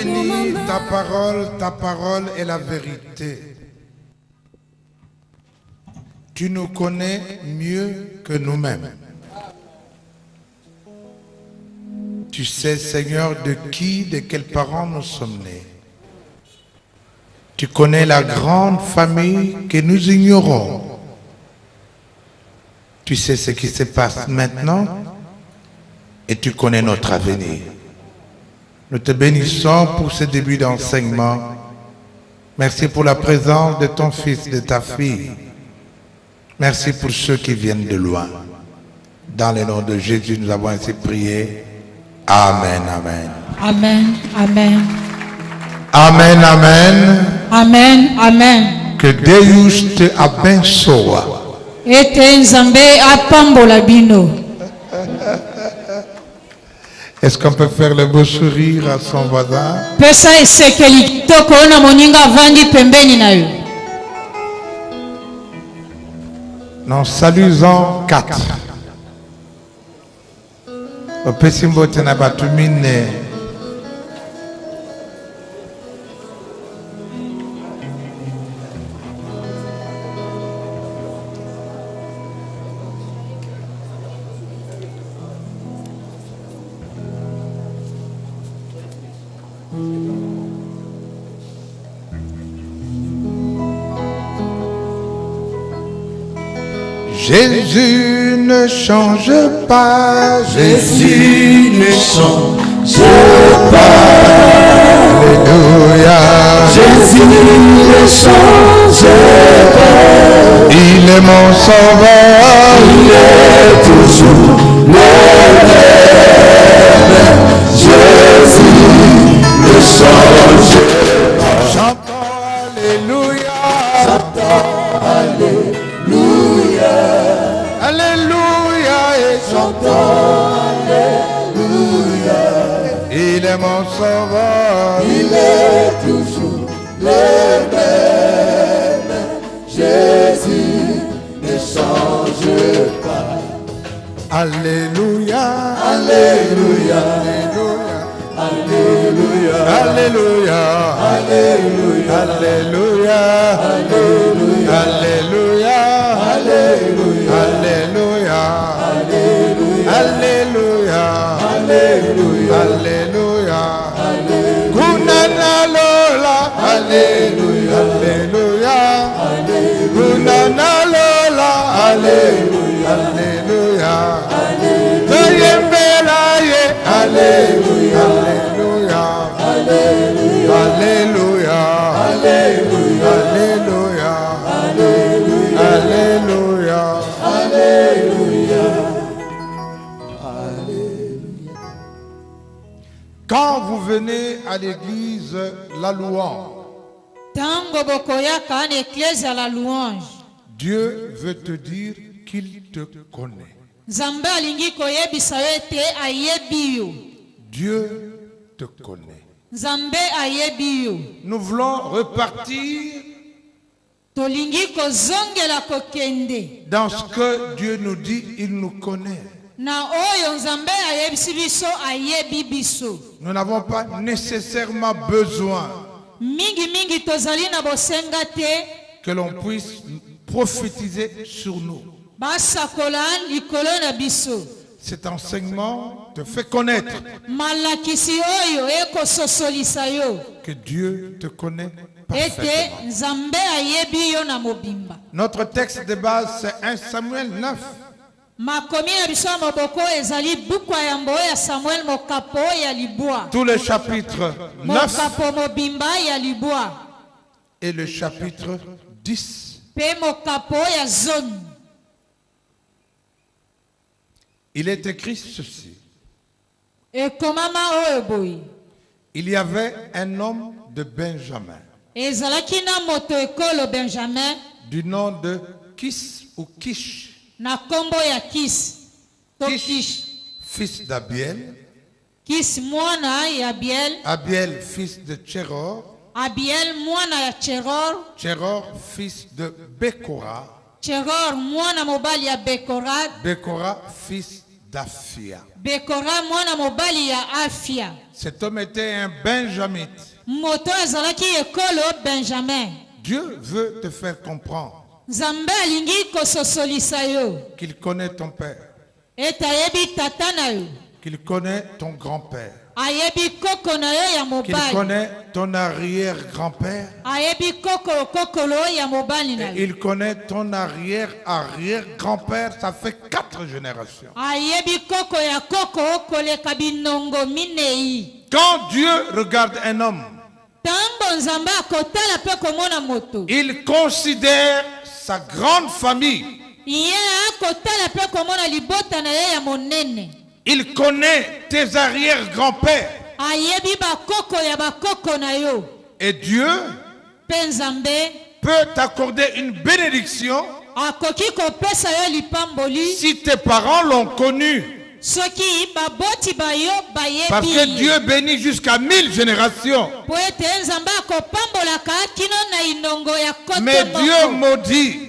bénis ta parole est la vérité. Tu nous connais mieux que nous-mêmes. Tu sais, Seigneur, de quels parents nous sommes nés. Tu connais la grande famille que nous ignorons. Tu sais ce qui se passe maintenant et tu connais notre avenir. Nous te bénissons pour ce début d'enseignement. Merci pour la présence de ton fils, de ta fille. Merci pour ceux qui viennent de loin. Dans le nom de Jésus, nous avons ainsi prié. Amen, amen. Amen, amen. Amen, amen. Amen, amen. Que Deus te abençoe. Ete nzambe apambola bino. Est-ce qu'on peut faire le beau sourire à son voisin? Pesa esekeli kitoko na moninga vandi pembeni na yo. Non, saluons 4. Opesimbo tena batumine. Jésus ne change pas, Jésus ne change pas. Alléluia. Jésus ne change pas. Il est mon sauveur. Il est toujours le même. Jésus ne change pas. Chantons Alléluia. Chantons Alléluia. Alléluia et Chantons Alléluia. il est mon sauveur. Il est toujours le même. Jésus ne change pas. Alléluia. Alléluia. Alléluia. Alléluia. Alléluia. Alléluia. Alléluia. Alléluia. Alléluia. Alléluia. Alléluia. Alléluia. Alléluia. Alléluia. Kunana Lola. Alléluia. Alléluia. Kunana Lola. Alléluia. Alléluia. Alléluia. Toyembela ye. Alléluia. Alléluia. Alléluia. Alléluia. Alléluia. Alléluia. Alléluia. Alléluia. Quand vous venez à l'église, la louange, Tango bokoyaka na église à la louange. Dieu veut te dire qu'il te connaît. Nzambe alingi koyebisa yo ete ayebi yo. Dieu te connaît. Nzambe ayebi yo. Nous voulons repartir Tolingi kozongela kokende. dans ce que Dieu nous dit, il nous connaît. Na oyo nzambe ayebisi biso ayebi biso. Nous n'avons pas nécessairement besoin Mingi tozali na bosenga te. que l'on puisse prophétiser sur nous. Basakola likolo na biso. Cet enseignement te fait connaître Malakisi oyo ekososolisa yo. que Dieu te connaît Ete parfaitement. nzambe ayebi yo na mobimba. Notre texte de base, c'est 1 Samuel 9. Makomi na biso ya moboko ezali buku ya yambo ya Samuel mokapo ya libwa. Tout le chapitre 9 Mokapo mobimba ya libwa. et le chapitre 10. Pe mokapo ya zone. Il est écrit ceci. Ekomama oyo boyi. Il y avait un homme de Benjamin, Ezalaki na moto ekolo Benjamin du nom de Kis ou Kish, na kombo ya Kis. To Kish. fils d'Abiel, Kis mwana ya Abiel. Abiel, fils de Tcheror, Abiel mwana ya Cheror. Tcheror, fils de Bekora, Cheror mwana mobali ya Bekorat. Bekora, fils d'Afia. Bekora mwana mobali ya Afia. Cet homme était un benjamite. Moto azalaki ekolo Benjamin. Dieu veut te faire comprendre Nzambe alingi kososolisa yo. qu'il connaît ton père, Ete ayebi tata na yo. qu'il connaît ton grand-père, Ayebi koko na yo ya qu'il mobali. connaît ton arrière-grand-père, Ayebi kokolo ya mobali na et yo. il connaît ton arrière-arrière-grand-père. Ça fait 4 générations. Ayebi koko ya koko koleka binongo minei. Quand Dieu regarde un homme, Tambo nzambe akotala pe komona moto. il considère sa grande famille. Iye akotala pe komona libota na ye ya monene. Il connaît tes arrière-grands-pères. Ayebi bakoko ya bakoko na yo. Et Dieu Pe nzambe peut t'accorder une bénédiction akoki kopesa yo lipamboli. si tes parents l'ont connu. Soki baboti bayo bayebi. Parce que Dieu bénit jusqu'à 1000 générations. Po ete nzambe akopambolaka kino na inongo ya kote Mais Dieu moko. maudit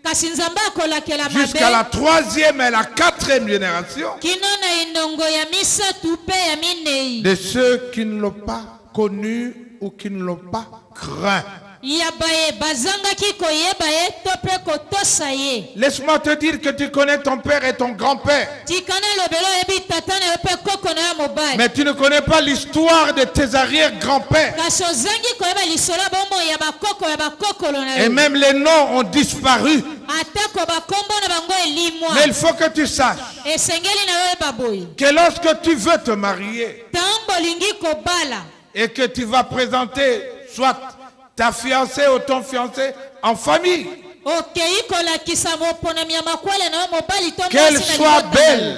Kasi nzambe akolakela jusqu'à la mabe 3e et la 4e génération kino na inongo ya misatu pe ya minei. de ceux qui ne l'ont pas connu ou qui ne l'ont pas craint. Ya baye bazangaki koyeba ye to pe kotosa ye. Laisse-moi te dire que tu connais ton père et ton grand-père. Tikana lobelo yebi tata na yo pe koko na yo mobali. Mais tu ne connais pas l'histoire de tes arrière-grands-pères. Kasi ozangi koyeba lisolo bomoi ya bakoko ya bakokolo na Et yo. même les noms ont disparu. Atako bakombo na bango elimwa. Mais il faut que tu saches Esengeli na yo yeba boye. que lorsque tu veux te marier Tambo lingi kobala. et que tu vas présenter soit ta fiancée ou ton fiancé en famille, Okei kolakisa moponami ya makwele na yo mobali to qu'elle mwasi na soit libota na yo. belle,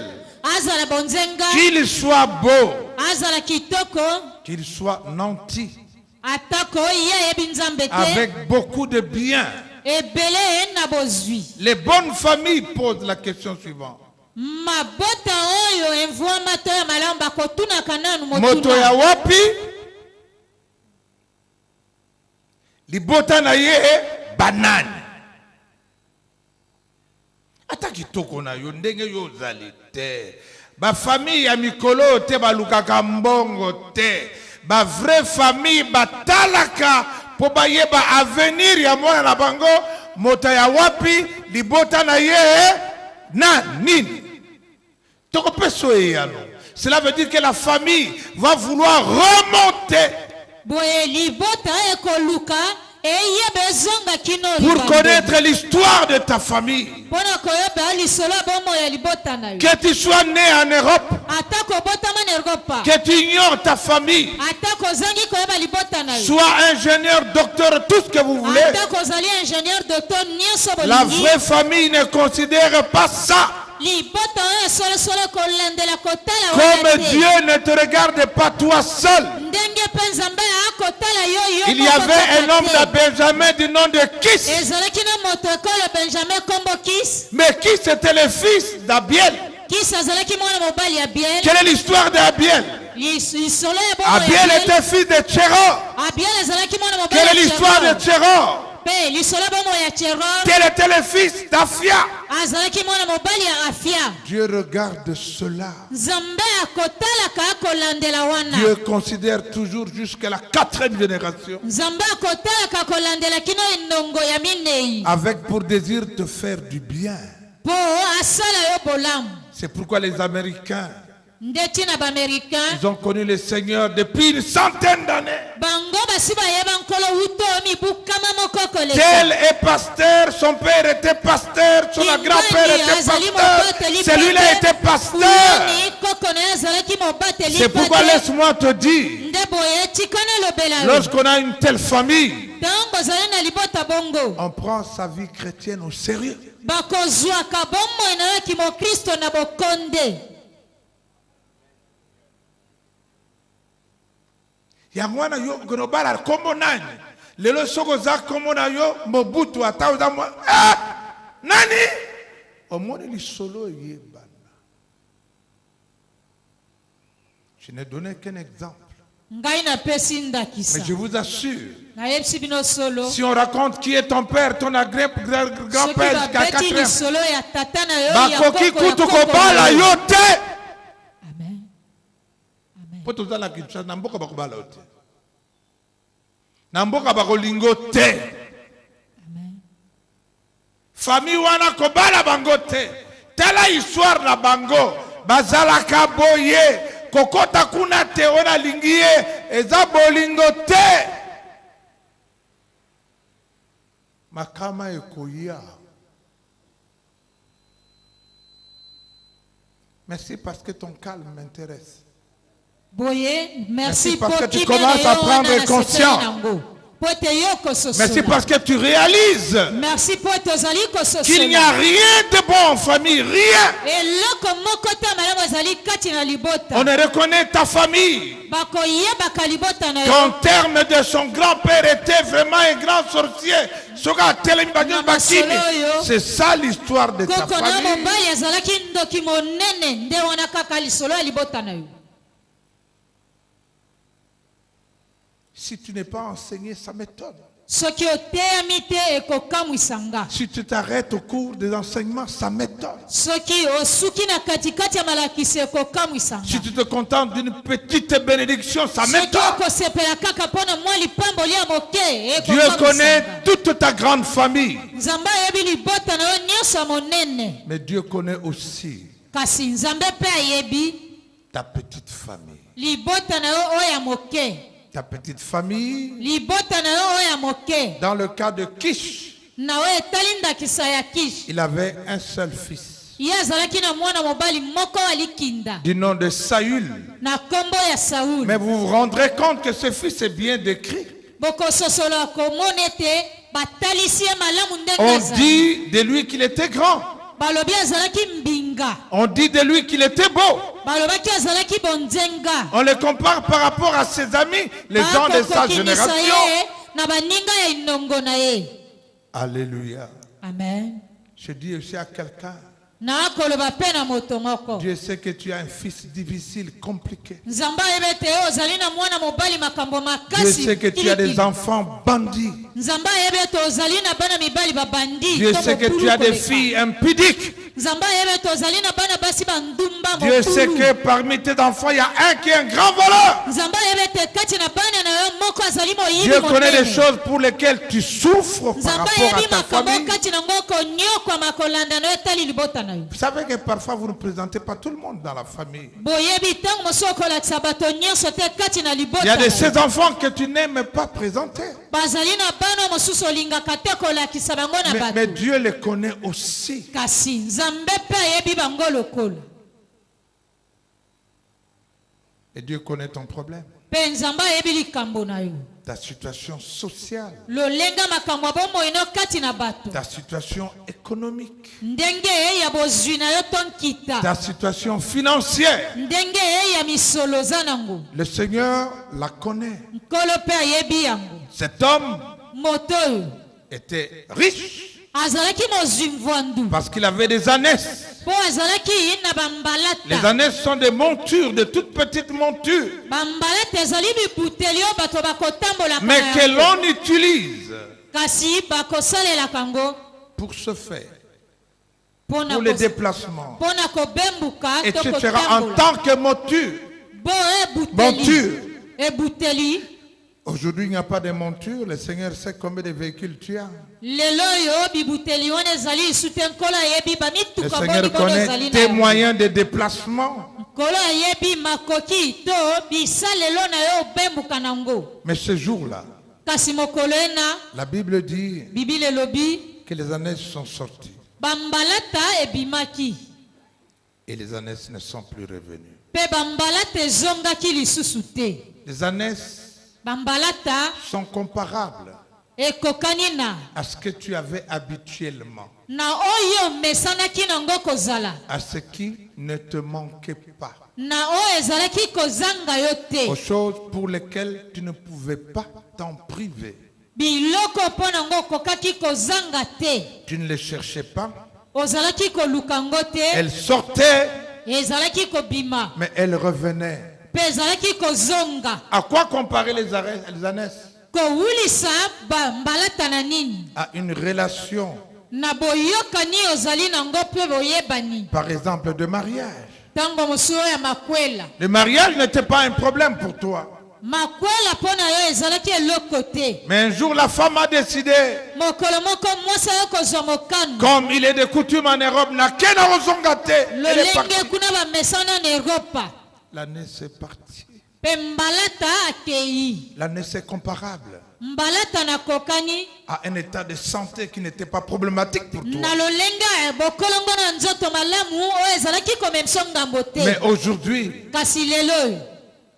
Azala bonzenga. qu'il soit beau, Azala kitoko. qu'il soit nanti, Atako iya yebi nzambe te. avec beaucoup de biens. Ebele na bozwi. Les bonnes familles posent la question suivante. Mabota oyo envwama to ya malamu bakotunaka nanu Moto ya motuna. wapi? Libota na ye banane. Ata kitoko na yo ndenge yo ozali te. Ba famille ya mikolo te balukaka mbongo te. Ba vraie famille batalaka po bayeba avenir ya mwana na bango. Moto ya wapi? Libota na ye na nini? Toko peso e yalo. Cela veut dire que la famille va vouloir remonter Boye libota ekoluka eye bezonga kino pour libambe. connaître l'histoire de ta famille. Pona koyeba lisolo bomo ya libota na yo. Que tu sois né en Europe, Atako botama na Europa. que tu ignores ta famille, Atako zangi koyeba libota na yo. sois ingénieur, docteur, tout ce que vous voulez. Atako zali ingénieur docteur nyoso La bolingi. vraie famille ne considère pas ça. Libota oyo solo kolandela kotala Comme wana te. Dieu ne te regarde pas toi seul. Ndenge pe nzambe akotala yo yo Il y moko avait un kaka homme te. de Benjamin du nom de Kis. Ezalaki na moto ekolo Benjamin kombo Kis. Mais Kis était le fils d'Abiel. Kis azalaki mwana mobali ya Biel. Quelle est l'histoire d'Abiel? Lisolo ya bomo ya Abiel Biel. était fils de Tchéro. Abiel azalaki mwana mobali Quelle est ya l'histoire de Tcheror. Tchéro? Pe lisolo bomo ya Tcheror. Quel était le fils d'Afia? Azalaki mwana mobali ya Afia. Dieu regarde cela. Nzambe akotalaka akolandela wana. Dieu considère toujours jusqu'à la 4e génération. Nzambe akotalaka akolandela kino inongo ya minei. Avec pour désir de faire du bien. Po asala yo bolamu. C'est pourquoi les Américains, Ndeti na baméricain. ils ont connu le Seigneur depuis une centaine d'années. Bango basi bayeba nkolo uto mibukama moko koleka. Tel est pasteur, son père était pasteur, son grand-père était pasteur, celui-là était pasteur. C'est pourquoi laisse-moi te dire, lorsqu'on a une telle famille, on prend sa vie chrétienne au sérieux. bakozwaka bomoi na yo kimokristo na bokonde. Yango wana yo global kombo nani lelo soko za kombo na yo Mobutu ata uza nani omoni lisolo yebana. Je n'ai donné qu'un exemple. Ngai napesi Mais ndakisa. je vous assure, Nayebisi bino solo. si on raconte qui est ton père, ton grand-père jusqu'à Soki babeti 4 ans, lisolo ya tata na yo ya bakoki koko ya kutu koko kobala na yo. yo te. Amen. Amen. Po tozala Kinshasa na mboka bakobala yo te. Na mboka bakolingo te. Amen. Famille wana kobala bango te. Tala histoire na bango. Bazalaka boye. Kokota kuna te ona lingie. Eza bolingo te. Makama ekoya. Merci parce que ton calme m'intéresse. Boye, merci parce pour que tu commences à prendre conscience. Merci parce que tu réalises merci pour qu'il n'y a rien de bon en famille, rien. On ne reconnaît ta famille. Qu'en termes de son grand-père était vraiment un grand sorcier. C'est ça l'histoire de ta famille. Si tu n'es pas enseigné, ça m'étonne. Si tu t'arrêtes au cours des enseignements, ça m'étonne. Si tu te contentes d'une petite bénédiction, ça m'étonne. Dieu connaît toute ta grande famille. Mais Dieu connaît aussi ta petite famille. Ta petite famille, dans le cas de Kish, il avait un seul fils du nom de Saül. Mais vous vous rendrez compte que ce fils est bien décrit. On dit de lui qu'il était grand. On dit de lui qu'il était beau. On le compare par rapport à ses amis, les gens de sa génération. Alléluia. Amen. Je dis aussi à quelqu'un, Dieu sait que tu as un fils difficile, compliqué. Dieu sait que tu as des enfants bandits. Dieu sait que tu as des filles impudiques. Dieu sait que parmi tes enfants, il y a un qui est un grand voleur. Dieu connaît les choses pour lesquelles tu souffres par rapport à ta famille. Vous savez que parfois vous ne présentez pas tout le monde dans la famille. Il y a de ces enfants que tu n'aimes pas présenter. Mais Dieu les connaît aussi. Et Dieu connaît ton problème. Ta situation sociale. Ta situation économique. Ta situation financière. Le Seigneur la connaît. Cet homme était riche parce qu'il avait des ânesses. Les ânesses sont des montures, de toutes petites montures, mais que l'on utilise pour se faire, pour les déplacements, etc. En tant que monture. Aujourd'hui, il n'y a pas de monture. Le Seigneur sait combien de véhicules tu as. Le Seigneur connaît tes moyens de déplacement. Mais ce jour-là, la Bible dit que les ânesses sont sorties. Et les ânesses ne sont plus revenues. Les ânesses sont comparables à ce que tu avais habituellement, à ce qui ne te manquait pas, aux choses pour lesquelles tu ne pouvais pas t'en priver. Tu ne les cherchais pas. Elles sortaient, mais elles revenaient mpe ezalaki kozonga À quoi comparer les ânesses? kowulisa mbalata na nini À une relation, na boyokani ozali nango mpe boyebani par exemple, de mariage. ntango mosusu ya makwela Le mariage n'était pas un problème pour toi. makwela mpo na yo ezalaki eloko te Mais un jour, la femme a décidé, mokolo moko mwasi ayo kozwa mokano comme il est de coutume en Europe, nakena ozonga te. Elle est partie. lolenge kuna bamesana na eropa L'année c'est parti. mpe mbalata akei L'année c'est comparable mbalata nakokani à un état de santé qui n'était pas problématique pour toi. na lolenga bokolongo na nzoto malamu oyo ezalaki komemisa ngambo te Mais aujourd'hui, kasi lelo oyo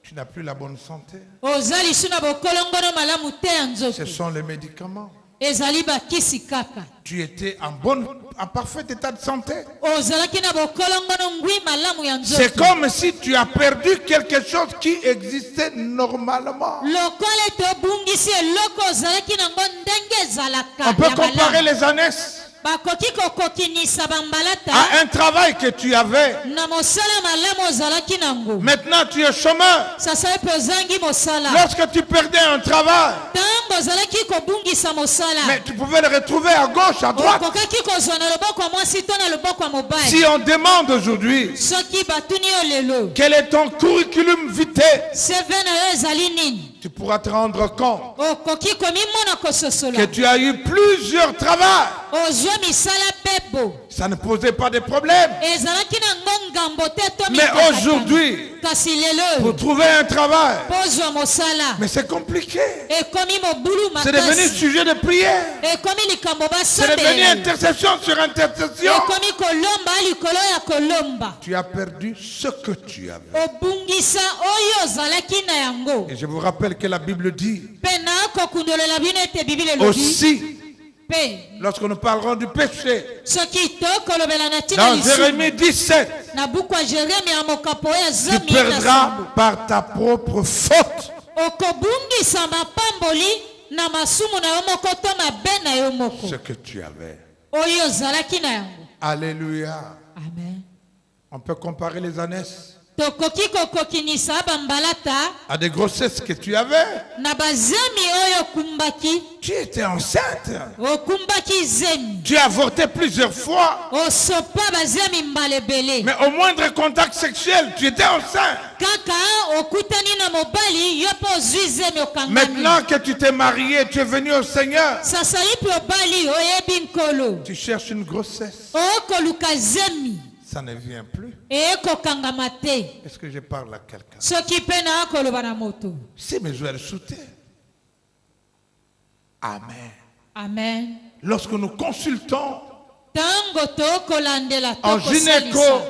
tu n'as plus la bonne santé. oza lisu na bokolongo na malamu te ya Ce nzoto sont les médicaments. ezali bakisi kaka Tu étais en parfait état de santé. ozalaki na bokolongo na ngwi malamu ya C'est nzoto comme si tu as perdu quelque chose qui existait normalement. lokola ete obungisi eloko ozalaki nango ndenge ezalaka On peut ya comparer malamu les ânesses bakoki kokokinisa bambalata à un travail que tu avais. na mosala malamu ozalaki nango Maintenant, tu es chômeur. sasa epe ozangi mosala Lorsque tu perdais un travail, ntango ozalaki kobungisa mosala mais tu pouvais le retrouver à gauche, à droite. okokaki kozwa na loboko ya mwasi to na loboko ya mobali Si on demande aujourd'hui soki batuni yo lelo quel est ton curriculum vitae, cv na yo ezali nini tu pourras te rendre compte okoki komimona kososola que tu as eu plusieurs travaux. ozwa misala bebo Ça ne posait pas de problème. ezalaki nango ngambo te to Mais mikakatano. aujourd'hui, kasi lelo pour trouver un travail, pozwa mosala mais c'est compliqué. ekomi mobulu C'est devenu makasi sujet de prière. ekomi likambo C'est devenu basambela intercession sur intercession. ekomi kolomba likolo ya kolomba Tu as perdu ce que tu avais. obungisa oyo ozalaki na yango Et je vous rappelle que la Bible dit mpe nakokundolela bino ete bibili elobi aussi, mpe lorsque nous parlerons du péché, soki tokolobela na ntina dans lisumu Jérémie 17, na buku ya jeremi ya mokapo oyo tu zomi perdras par ta propre faute. okobungisa mapamboli na masumu na yo moko to mabe na yo moko Ce que tu avais. oyo ozalaki na yango Alléluia. amen On peut comparer les ânesses tokoki kokokinisa bambalata à des grossesses que tu avais. na bazemi oyo okumbaki Tu étais enceinte. okumbaki zemi Tu as avorté plusieurs fois. osopa bazemi mbala ebele Mais au moindre contact sexuel, tu étais enceinte. kaka okutani na mobali yo mpe ozwi zemi okangami Maintenant que tu t'es marié, tu es venu au Seigneur. sasali mpe obali oyebi nkolo Tu cherches une grossesse. okoluka zemi Ça ne vient plus. ekokangama te Est-ce que je parle à quelqu'un? soki mpe na koloba na moto Si mes joueurs soutaient. Amen. amen Lorsque nous consultons ntango tokolandela En tokosalisa gynéco.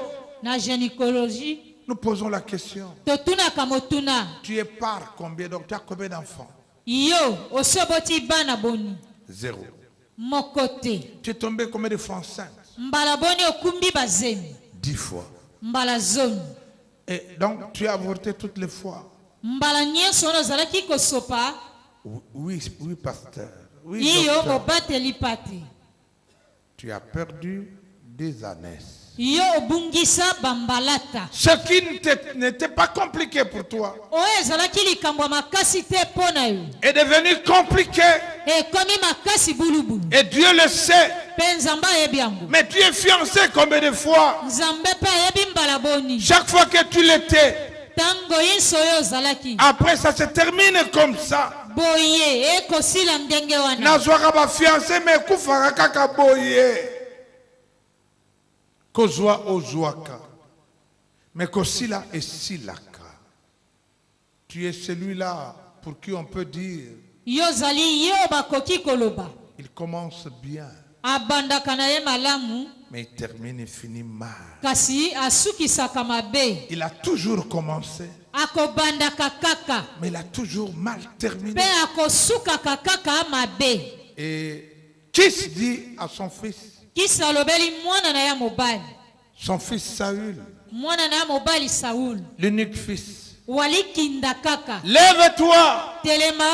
na gynécologie nous posons la question. totunaka motuna Tu es par combien? Donc tu as combien d'enfants? yo osoboti bana boni 0. moko te Tu es tombé combien de fois enceinte? mbala boni okumbi bazemi 10 fois. mbala zomi Et donc tu as avorté toutes les fois? mbala nyonso wana ozalaki kosopa Oui, oui, pasteur. Oui, yiyo docteur. mobateli pate Tu as perdu des années. yo obungisa bambalata Ce qui n'était pas compliqué pour toi oyo ezalaki likambo ya makasi te mpo na yo est devenu compliqué. ekomi makasi bulubulu Et Dieu le sait. mpe nzambe ayebi yango Mais tu es fiancé combien de fois? nzambe mpe ayebi mbala boni Chaque fois que tu l'étais, ntango nyonso oyo ozalaki après ça se termine comme ça. boye ekosila ndenge wana Nazwaka ba fiancé mais kufaka kaka boye. Kozwa ozwaka. Mais kosila esilaka. Tu es celui-là pour qui on peut dire yo ozali yo bakoki koloba il commence bien abandaka na ye malamu mais il termine et finit mal. kasi asukisaka mabe Il a toujours commencé akobandaka kaka mais il a toujours mal terminé. mpe akosukaka kaka mabe Et Kis dit à son fils, kisi alobeli mwana na ya mobali son fils Saül, mwana na ya mobali saulu l'unique fils, walikinda kaka lève-toi, telema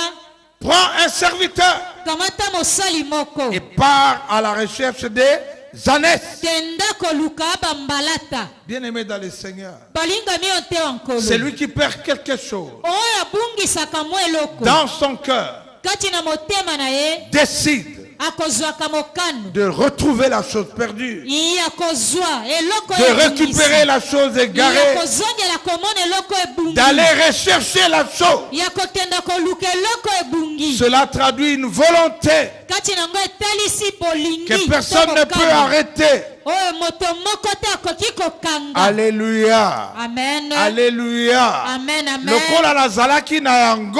prends un serviteur kamata mosali moko et pars à la recherche des ânesses. kenda koluka bambalata Bien-aimé dans le Seigneur, balingami yo te wa nkolo c'est lui qui perd quelque chose oyo abungisaka mwa eloko dans son cœur, kati na motema na ye décide akozwaka mokano de retrouver la chose perdue, ya kozwa eloko de récupérer la chose ya égarée, kozongela komona eloko ebungi d'aller rechercher la chose. ya kokenda koluka eloko ebungi Cela traduit une volonté kati nango etalisi bolingi que personne to ne peut mokano. arrêter. oyo moto moko te akoki kokanga Alléluia. amen Alléluia. amen amen Le kol à la zalaki na yango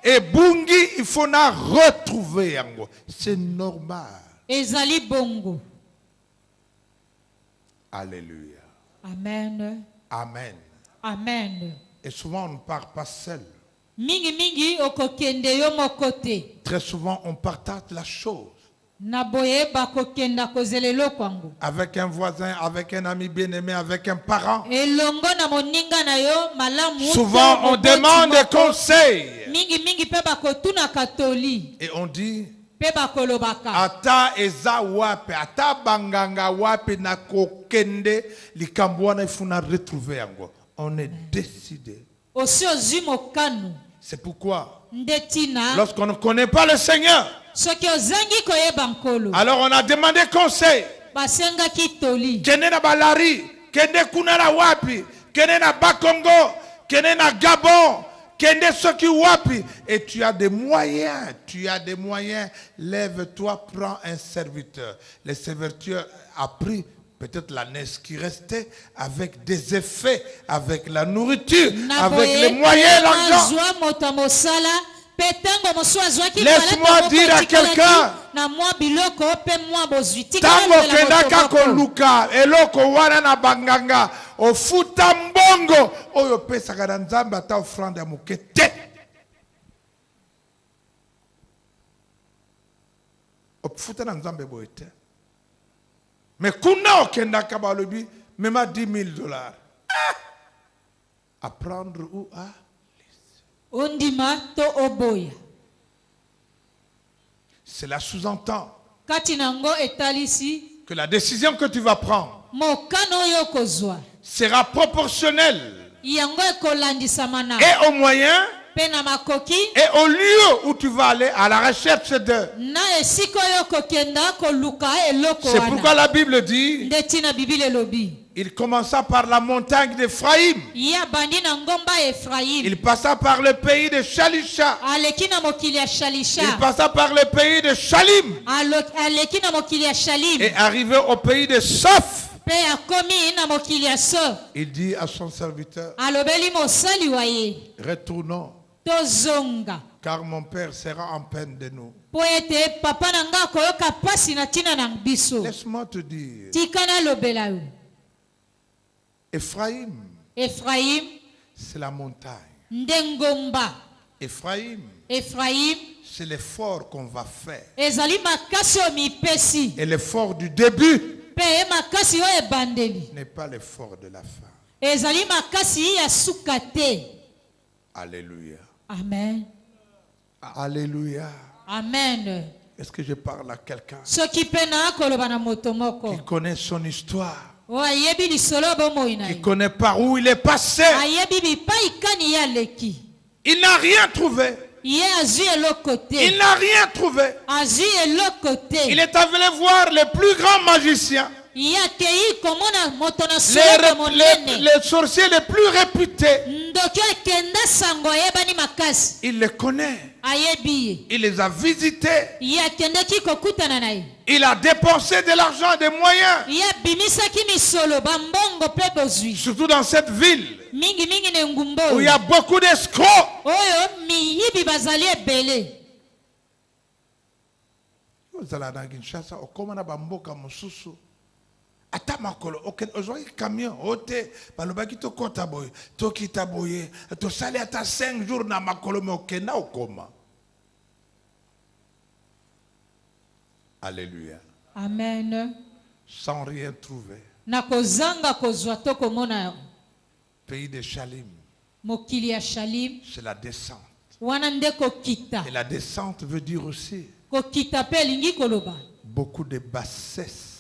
et bungi, il faut na retrouver yango. C'est normal. ezali bongo Alléluia. amen Amen. amen Et souvent on ne part pas seul. mingi okokende yo moko te Très souvent on partage la chose na boye bakokenda kozela eloko yango avec un voisin, avec un ami bien-aimé, avec un parent. elongo na moninga na yo malamu Souvent to on moboti demande des moko. conseils mingi mpe bakotunaka toli et on dit mpe bakolobaka ata eza wapi, ata banganga wapi na kokende likambo wana ifuna retrouver yango. On est décidé. osi ozwi mokano C'est pourquoi nde tina lorsqu'on ne connaît pas le Seigneur, soki ozangi koyeba nkolo alors on a demandé conseil. basengaki toli Kende na balari, kende kuna na wapi, kende na Bakongo, kende na Gabon, kende soki wapi. Et tu as des moyens, Lève-toi, prends un serviteur. Le serviteur a pris peut-être l'année qui restait avec des effets, avec la nourriture, avec les moyens, l'argent. azwa moto ya mosala mpe ntango mosu azwaki Laisse-moi dire à quelqu'un, na mwa biloko mpe mwa bozwi tango kendaka koluka eloko wana na banganga ofuta mbongo oyo pesaka na nzambe ata offrande ya moke te. Ofuta na nzambe boye te. Mais kuna okendaka balobi mema $10,000. À prendre ou à ondima to oboya cela sous-entend kati nango etalisi que la décision que tu vas prendre mokano oyo kozwa sera proportionnelle yango ekolandisama na et aux moyens mpe na makoki et au lieu où tu vas aller à la recherche d'eux. na esika oyo kokenda koluka eloko C'est pourquoi wana la Bible dit, nde tina bibili elobi il commença par la montagne d'Éphraïm. ye abandi na ngomba ya efrayim Il passa par le pays de Shalisha. aleki na mokili ya Il shalisha passa par le pays de Shalim. aleki na mokili ya shalim Et arrivé au pays de Soph, mpe akomi na mokili ya so il dit à son serviteur, alobeli mosali wa ye retournons, tozonga car mon père sera en peine de nous. mpo ete papa na nga akoyoka pasi na ntina na biso Laisse-moi te dire, tika nalobela yo Éphraïm, efrayim c'est la montagne. nde ngomba Éphraïm, efrayim c'est l'effort qu'on va faire. ezali makasi oyo mipesi Et l'effort du début mpe ye makasi oyo ebandeli n'est pas l'effort de la fin. ezali makasi ya suka te Alléluia. amen Alléluia. amen Est-ce que je parle à quelqu'un soki mpe na akoloba na moto moko qui connaît son histoire, oyo ayebi lisolo ya bomoi na qui ye connaît par où il est passé? ayebi bipai kani ye aleki Il n'a rien trouvé. ye azwi eloko Il te n'a rien trouvé. azwi eloko Il te est allé voir les plus grands magiciens, ye akei komona moto na soloka monene les sorciers les plus réputés. ndoki akenda sango ayebani makasi Il les connaît. ayebi ye Il les a visités. ye akendaki kokutana na ye Il a dépensé de l'argent, des moyens, ye abimisaki misolo bambongo mpe bozwi surtout dans cette ville mingi na engumba où il y a beaucoup d'escrocs. oyo miyibi bazali ebele ozala na Kinshasa okoma na bamboka mosusu ata makolo ozwaki camion ote balobaki tokota boye tokita boye tosali ata 5 jours na makolo me okenda okoma. Alléluia. amen Sans rien trouver. na kozanga kozwa to komona Pays de Shalim, mokili ya shalim c'est la descente. wana nde kokita Et la descente veut dire aussi kokita mpe elingi koloba beaucoup de bassesse.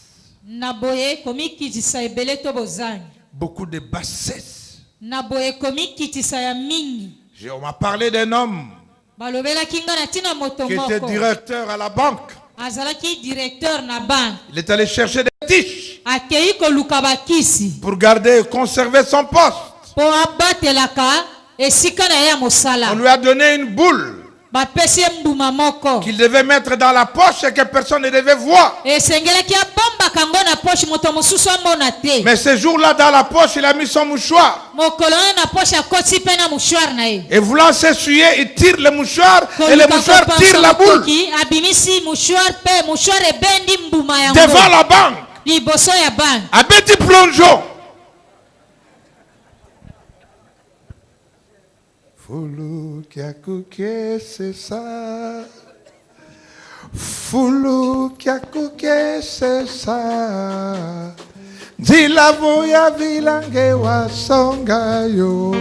Na boye komi kitisa ebele to bozangi. beaucoup de bassesse. Na boye komi kitisa ya mingi. On m'a parlé d'un homme Balobela kinga na tina moto qui était moko. directeur à la banque. Azalaki directeur na banque. Il est allé chercher des tiges Akei koluka bakisi. pour garder et conserver son poste. Po abatelaka esika na ya On mosala. lui a donné une boule Bapesi mbuma moko. qu'il devait mettre dans la poche et que personne ne devait voir. Esengelaki abamba kango na poche moto mosusu amona te. Mais ce jour-là, dans la poche, il a mis son mouchoir. Mokolo na poche akoti pe na mouchoir na ye. Et voulant s'essuyer, il tire le mouchoir et le mouchoir tire la boule Abimisi mouchoir pe mouchoir ebendi mbuma yango. devant la banque. Liboso ya banque. Un petit plongeon. Foulou qui a cooké, c'est ça. Foulou qui a cooké, c'est ça. Dila voya vilange wa songayo.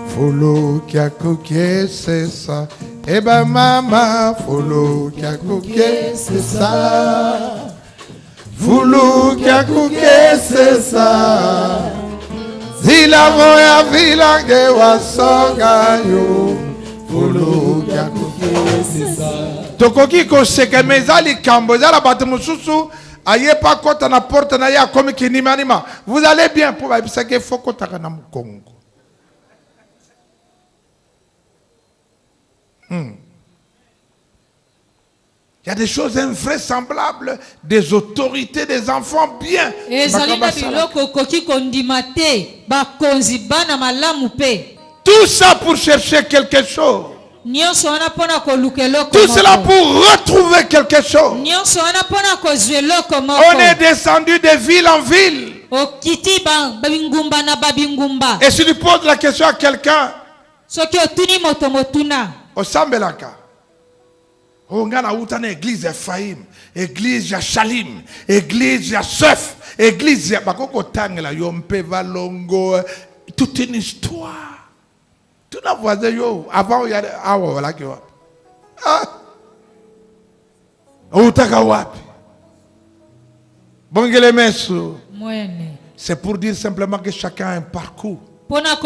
Foulou qui a cooké, c'est ça. Eh ben maman, foulou qui a cooké, c'est ça. Foulou qui a cooké, c'est ça. Zila voya vilange wa songayo. Foulou qui a cooké, c'est ça. Tokoki ko seke mezali kambo zala bato mususu aye pa kota na porte na ya komi kinima nima. Vous allez bien pour ba bisake foko taka na mukongo. Il y a des choses invraisemblables, des autorités, des enfants bien. Tout ça pour chercher quelque chose. Tout cela pour retrouver quelque chose. On est descendu de ville en ville. Et si tu poses la question à quelqu'un, au Sambelaka, on a une église Ephraim, église Shalim, église Seuf, église Bakoko Tangela, Yompe Valongo, toute une histoire. Tout n'a pas yo avant il y a awa wala ki wapi. Ah. Utaka wapi. Bongele meso. C'est pour dire simplement que chacun a un parcours. Dans ce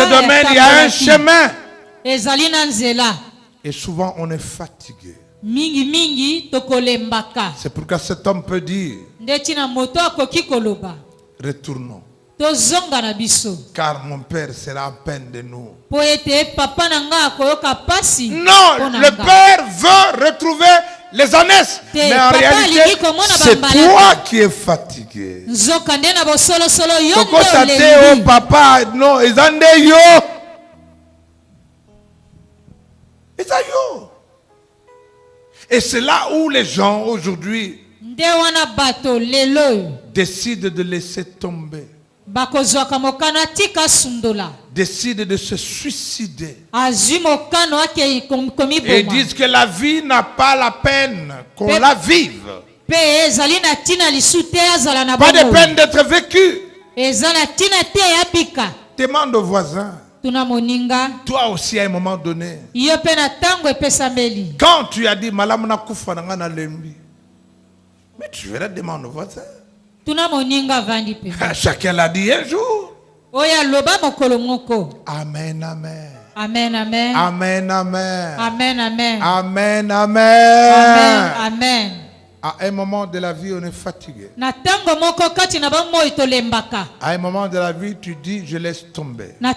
domaine, il y a un chemin. Et souvent, on est fatigué. C'est pourquoi cet homme peut dire, retournons. Car mon père sera en peine de nous. Non, le père veut retrouver les ânesses. Mais en réalité, c'est toi qui es fatigué. Papa, non, et c'est là où les gens aujourd'hui décident de laisser tomber. Décident de se suicider. Et disent que la vie n'a pas la peine qu'on la vive. Pas de peine d'être vécue. Demande au voisin. Toi aussi à un moment donné. Quand tu as dit Malamuna Kufa Nangana Lembi. Mais tu verras demander au voisin. Chacun l'a dit un jour. Amen, amen. Amen, amen. Amen, amen. Amen, amen. Amen, amen. Amen. À un moment de la vie, on est fatigué. À un moment de la vie, tu dis, je laisse tomber. À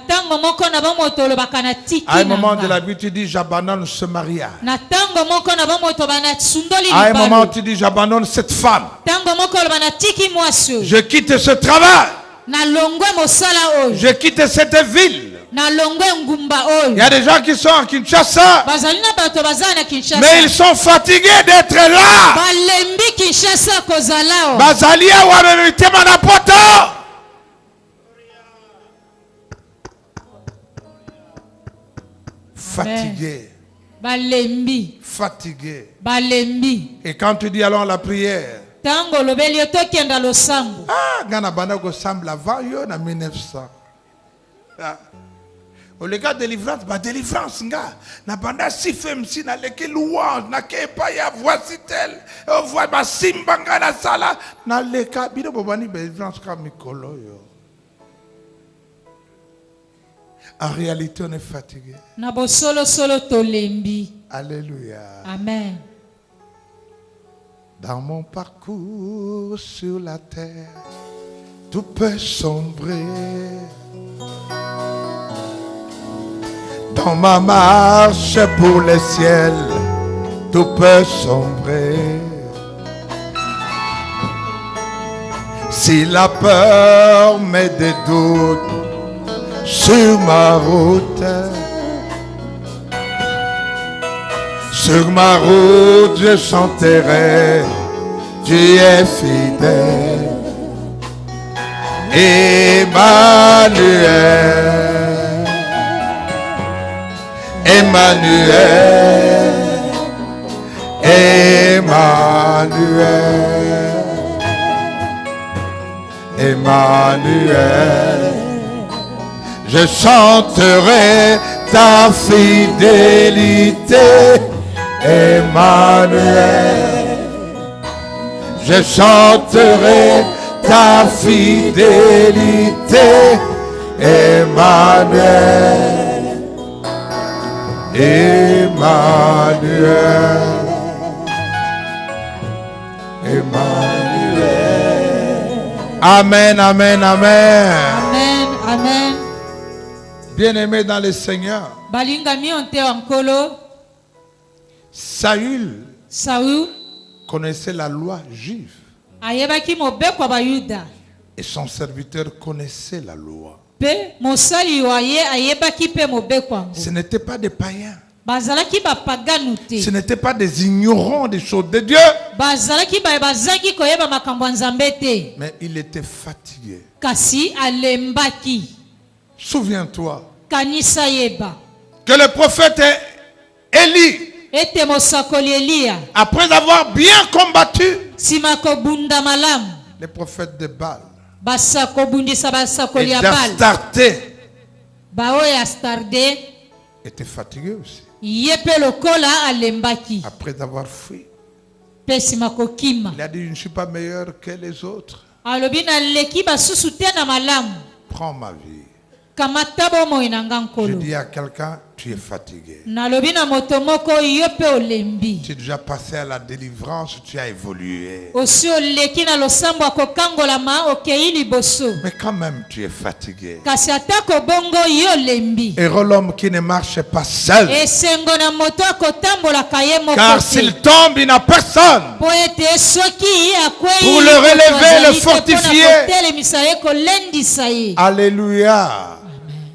un moment de la vie, tu dis, j'abandonne ce mariage. À un moment, tu dis, j'abandonne cette femme. Je quitte ce travail. Je quitte cette ville. Il y a des gens qui sont à Kinshasa, mais ils sont fatigués d'être là. Fatigué. Fatigué. Et quand tu dis allons à la prière, Gana Banako semble avant yo na 1900. Au cas de délivrance, délivrance, na banda si femme si na leke louange, na ke pa ya voici tel, voix simbanga na sala, na leka bino bobani délivrance comme mikolo yo. En réalité, on est fatigué. Na bo solo tolembi. Alléluia. Amen. Dans mon parcours sur la terre, tout peut sombrer. Dans ma marche pour le ciel, tout peut sombrer. Si la peur met des doutes sur ma route, je chanterai, tu es fidèle, Emmanuel. Emmanuel, Emmanuel, Emmanuel, je chanterai ta fidélité, Emmanuel, je chanterai ta fidélité, Emmanuel. Emmanuel, Emmanuel. Amen, amen, amen. Amen, amen. Bien-aimé dans le Seigneur, Balingami onte ankolo. Saül Saül connaissait la loi juive ayebaki mobeko bayuda. et son serviteur connaissait la loi. Pe mosali waye ayebaki pe mobeko. Ce n'étaient pas des païens. Bazalaki bapaganu te. Ce n'étaient pas des ignorants des choses de Dieu. Bazalaki bazaki koyeba makambo nzambe te. Mais il était fatigué. Kasi alembaki. Souviens-toi Kanisa yeba. que le prophète Élie, Ete mosakoli Elia. après avoir bien combattu Simako bunda malam. les prophètes de Baal Basako bundisa basakoli et ya Bal. d'Astarté, Baoya Astarde. était fatigué aussi. Yepe lokola alembaki. Après avoir fui, Pesimako kima. il a dit, je ne suis pas meilleur que les autres. Alobi na leki basusu te na malamu. Prends ma vie. Kamatabo mo inanga Je nkolo. dis à quelqu'un, tu es fatigué. Nalobi na motomoko yope olembi. Tu es déjà passé à la délivrance, tu as évolué. Osi oleki na losambo akokangola ma okei liboso. Mais quand même, tu es fatigué. Kasi atako bongo yo lembi. Heureux l'homme qui ne marche pas seul. Esengo na moto akotambola kaye moko Car te. s'il tombe, il n'a personne Po ete soki akwei pour le relever, le fortifier. Telemisa ye kolendisa ye. Alléluia.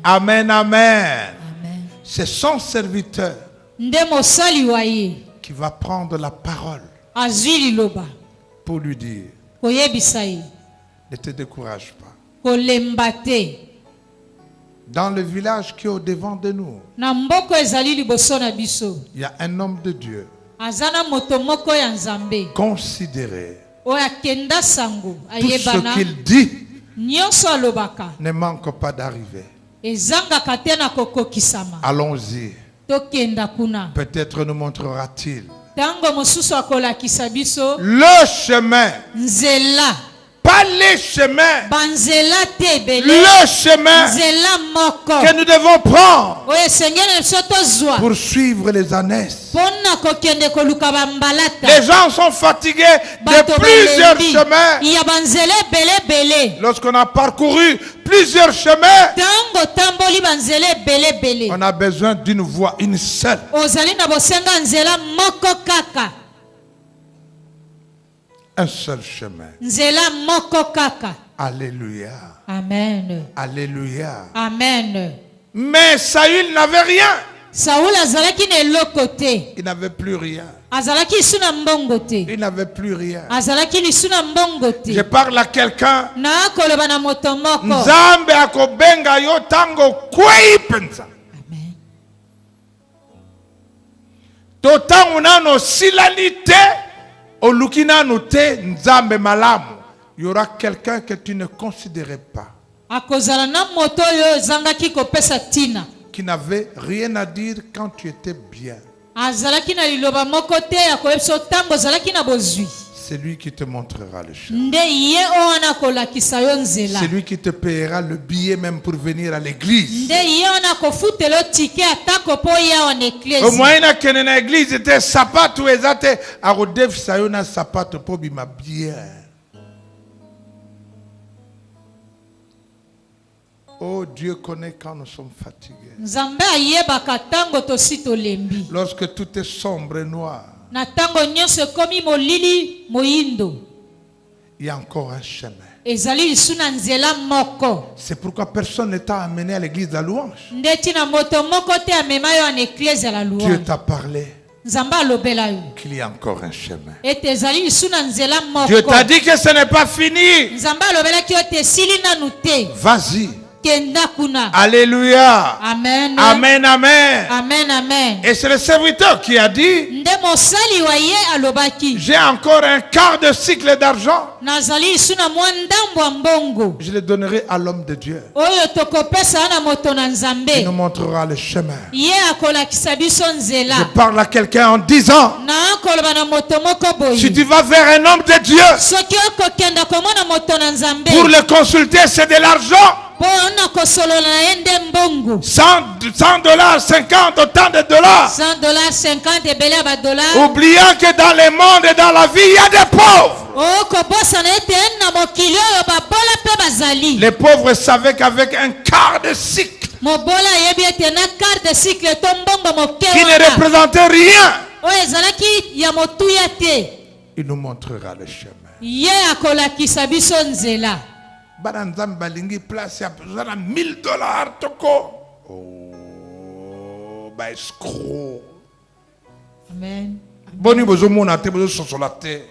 Amen, amen. Amen. C'est son serviteur Nde mosali wa ye. qui va prendre la parole Azwi liloba. pour lui dire, Koyebisa ye. ne te décourage pas. Kolemba te. Dans le village qui est au devant de nous, Na mboko ezali liboso na biso. il y a un homme de Dieu Azana moto moko ya nzambe. considéré. Oya kenda sango. Tout Ayebana. ce qu'il dit Nyonso alobaka. ne manque pas d'arriver. Ezangaka te na kokokisama. Allons-y. Tokenda kuna. Peut-être nous montrera-t-il Tango mosusu akolakisa biso. le chemin, Nzela. pas les chemins, Banzela te ebele. le chemin Nzela moko. que nous devons prendre Oyo esengeli biso tozwa. pour suivre les ânesses. Pona kokende koluka bambalata. Les gens sont fatigués de Bato plusieurs balembi. chemins. Ya banzela ebele. Lorsqu'on a parcouru plusieurs chemins, Tango tamboli banzela ebele. on a besoin d'une voie, une seule. Ozali na bosenga nzela moko kaka. Un seul chemin. Nzela moko kaka. Alléluia. Amen. Alléluia. Amen. Mais Saül n'avait rien. Saoul azalaki na eloko te. Il n'avait plus rien. Azalaki lisu na mbongo te. Il n'avait plus rien. Azalaki lisu na mbongo te. Je parle à quelqu'un. Na koloba na moto moko. Nzambe akobenga yo tango kwei penza. Amen. Totango nano silalite oluki nano te nzambe malamu. Il y aura quelqu'un que tu ne considérais pas. Akozala na moto yo ezangaki kopesa tina. qui n'avait rien à dire quand tu étais bien. azalaki na liloba moko te ya koyebisa ntango ozalaki na bozwi. C'est lui qui te montrera le chemin. Nde ye oyo wana kolakisa yo nzela. C'est lui qui te payera le billet même pour venir à l'église. Nde ye wana kofutela tike atako po ya na eklesi. Au moyen na kene na église était sapato ezate arodefisa yo na sapato po bima bien. Oh, Dieu connaît quand nous sommes fatigués. Nzambe ayebaka tango tosi tolembi. Lorsque tout est sombre et noir, Na tango nyonso ekomi molili moyindo. il y a encore un chemin. Ezali lisuna nzela moko. C'est pourquoi personne ne t'a amené à l'église de la louange. Ndeti na moto moko te amema yo na eklesi ya la Dieu louange. t'a parlé Nzambe alobela yo. qu'il y a encore un chemin. Ete ezali lisuna nzela moko. Dieu t'a dit que ce n'est pas fini. Nzambe alobelaki yo te esili nanu te. Vas-y. Kenda kuna. Alléluia. Amen. Amen, amen. Amen, amen. Et c'est le serviteur qui a dit, Nde mosali wa ye alobaki. j'ai encore un quart de cycle d'argent. Nazali lisuna mwa ndambo ya mbongo. Je le donnerai à l'homme de Dieu. Oyo tokopesa na moto na Il Nzambe. nous montrera le chemin. Ye akolakisa biso nzela. Je parle à quelqu'un en disant, Na koloba na moto moko boyi. si tu vas vers un homme de Dieu, Soki okokenda komona moto na Nzambe. pour le consulter, c'est de l'argent. Po na kosolola na ye nde mbongo. 100 dollars, 50, autant de dollars. $100, 50 ebele ya $. Oubliant que dans le monde et dans la vie, il y a des pauvres. Okobosana ete na mokili oyo babola mpe bazali. Les pauvres savaient qu'avec un quart de cycle, Mobola yebi ete na quart de cycle to mbongo moke qui ne wana. représentait rien, Oyo ezalaki ya motuya te. il nous montrera le chemin. Ye akolakisa biso nzela. Bana nzambe balingi place ya zana $1000 toko. Oh, ba escroc. Amen. Boni bozo mona te bozo sosola te.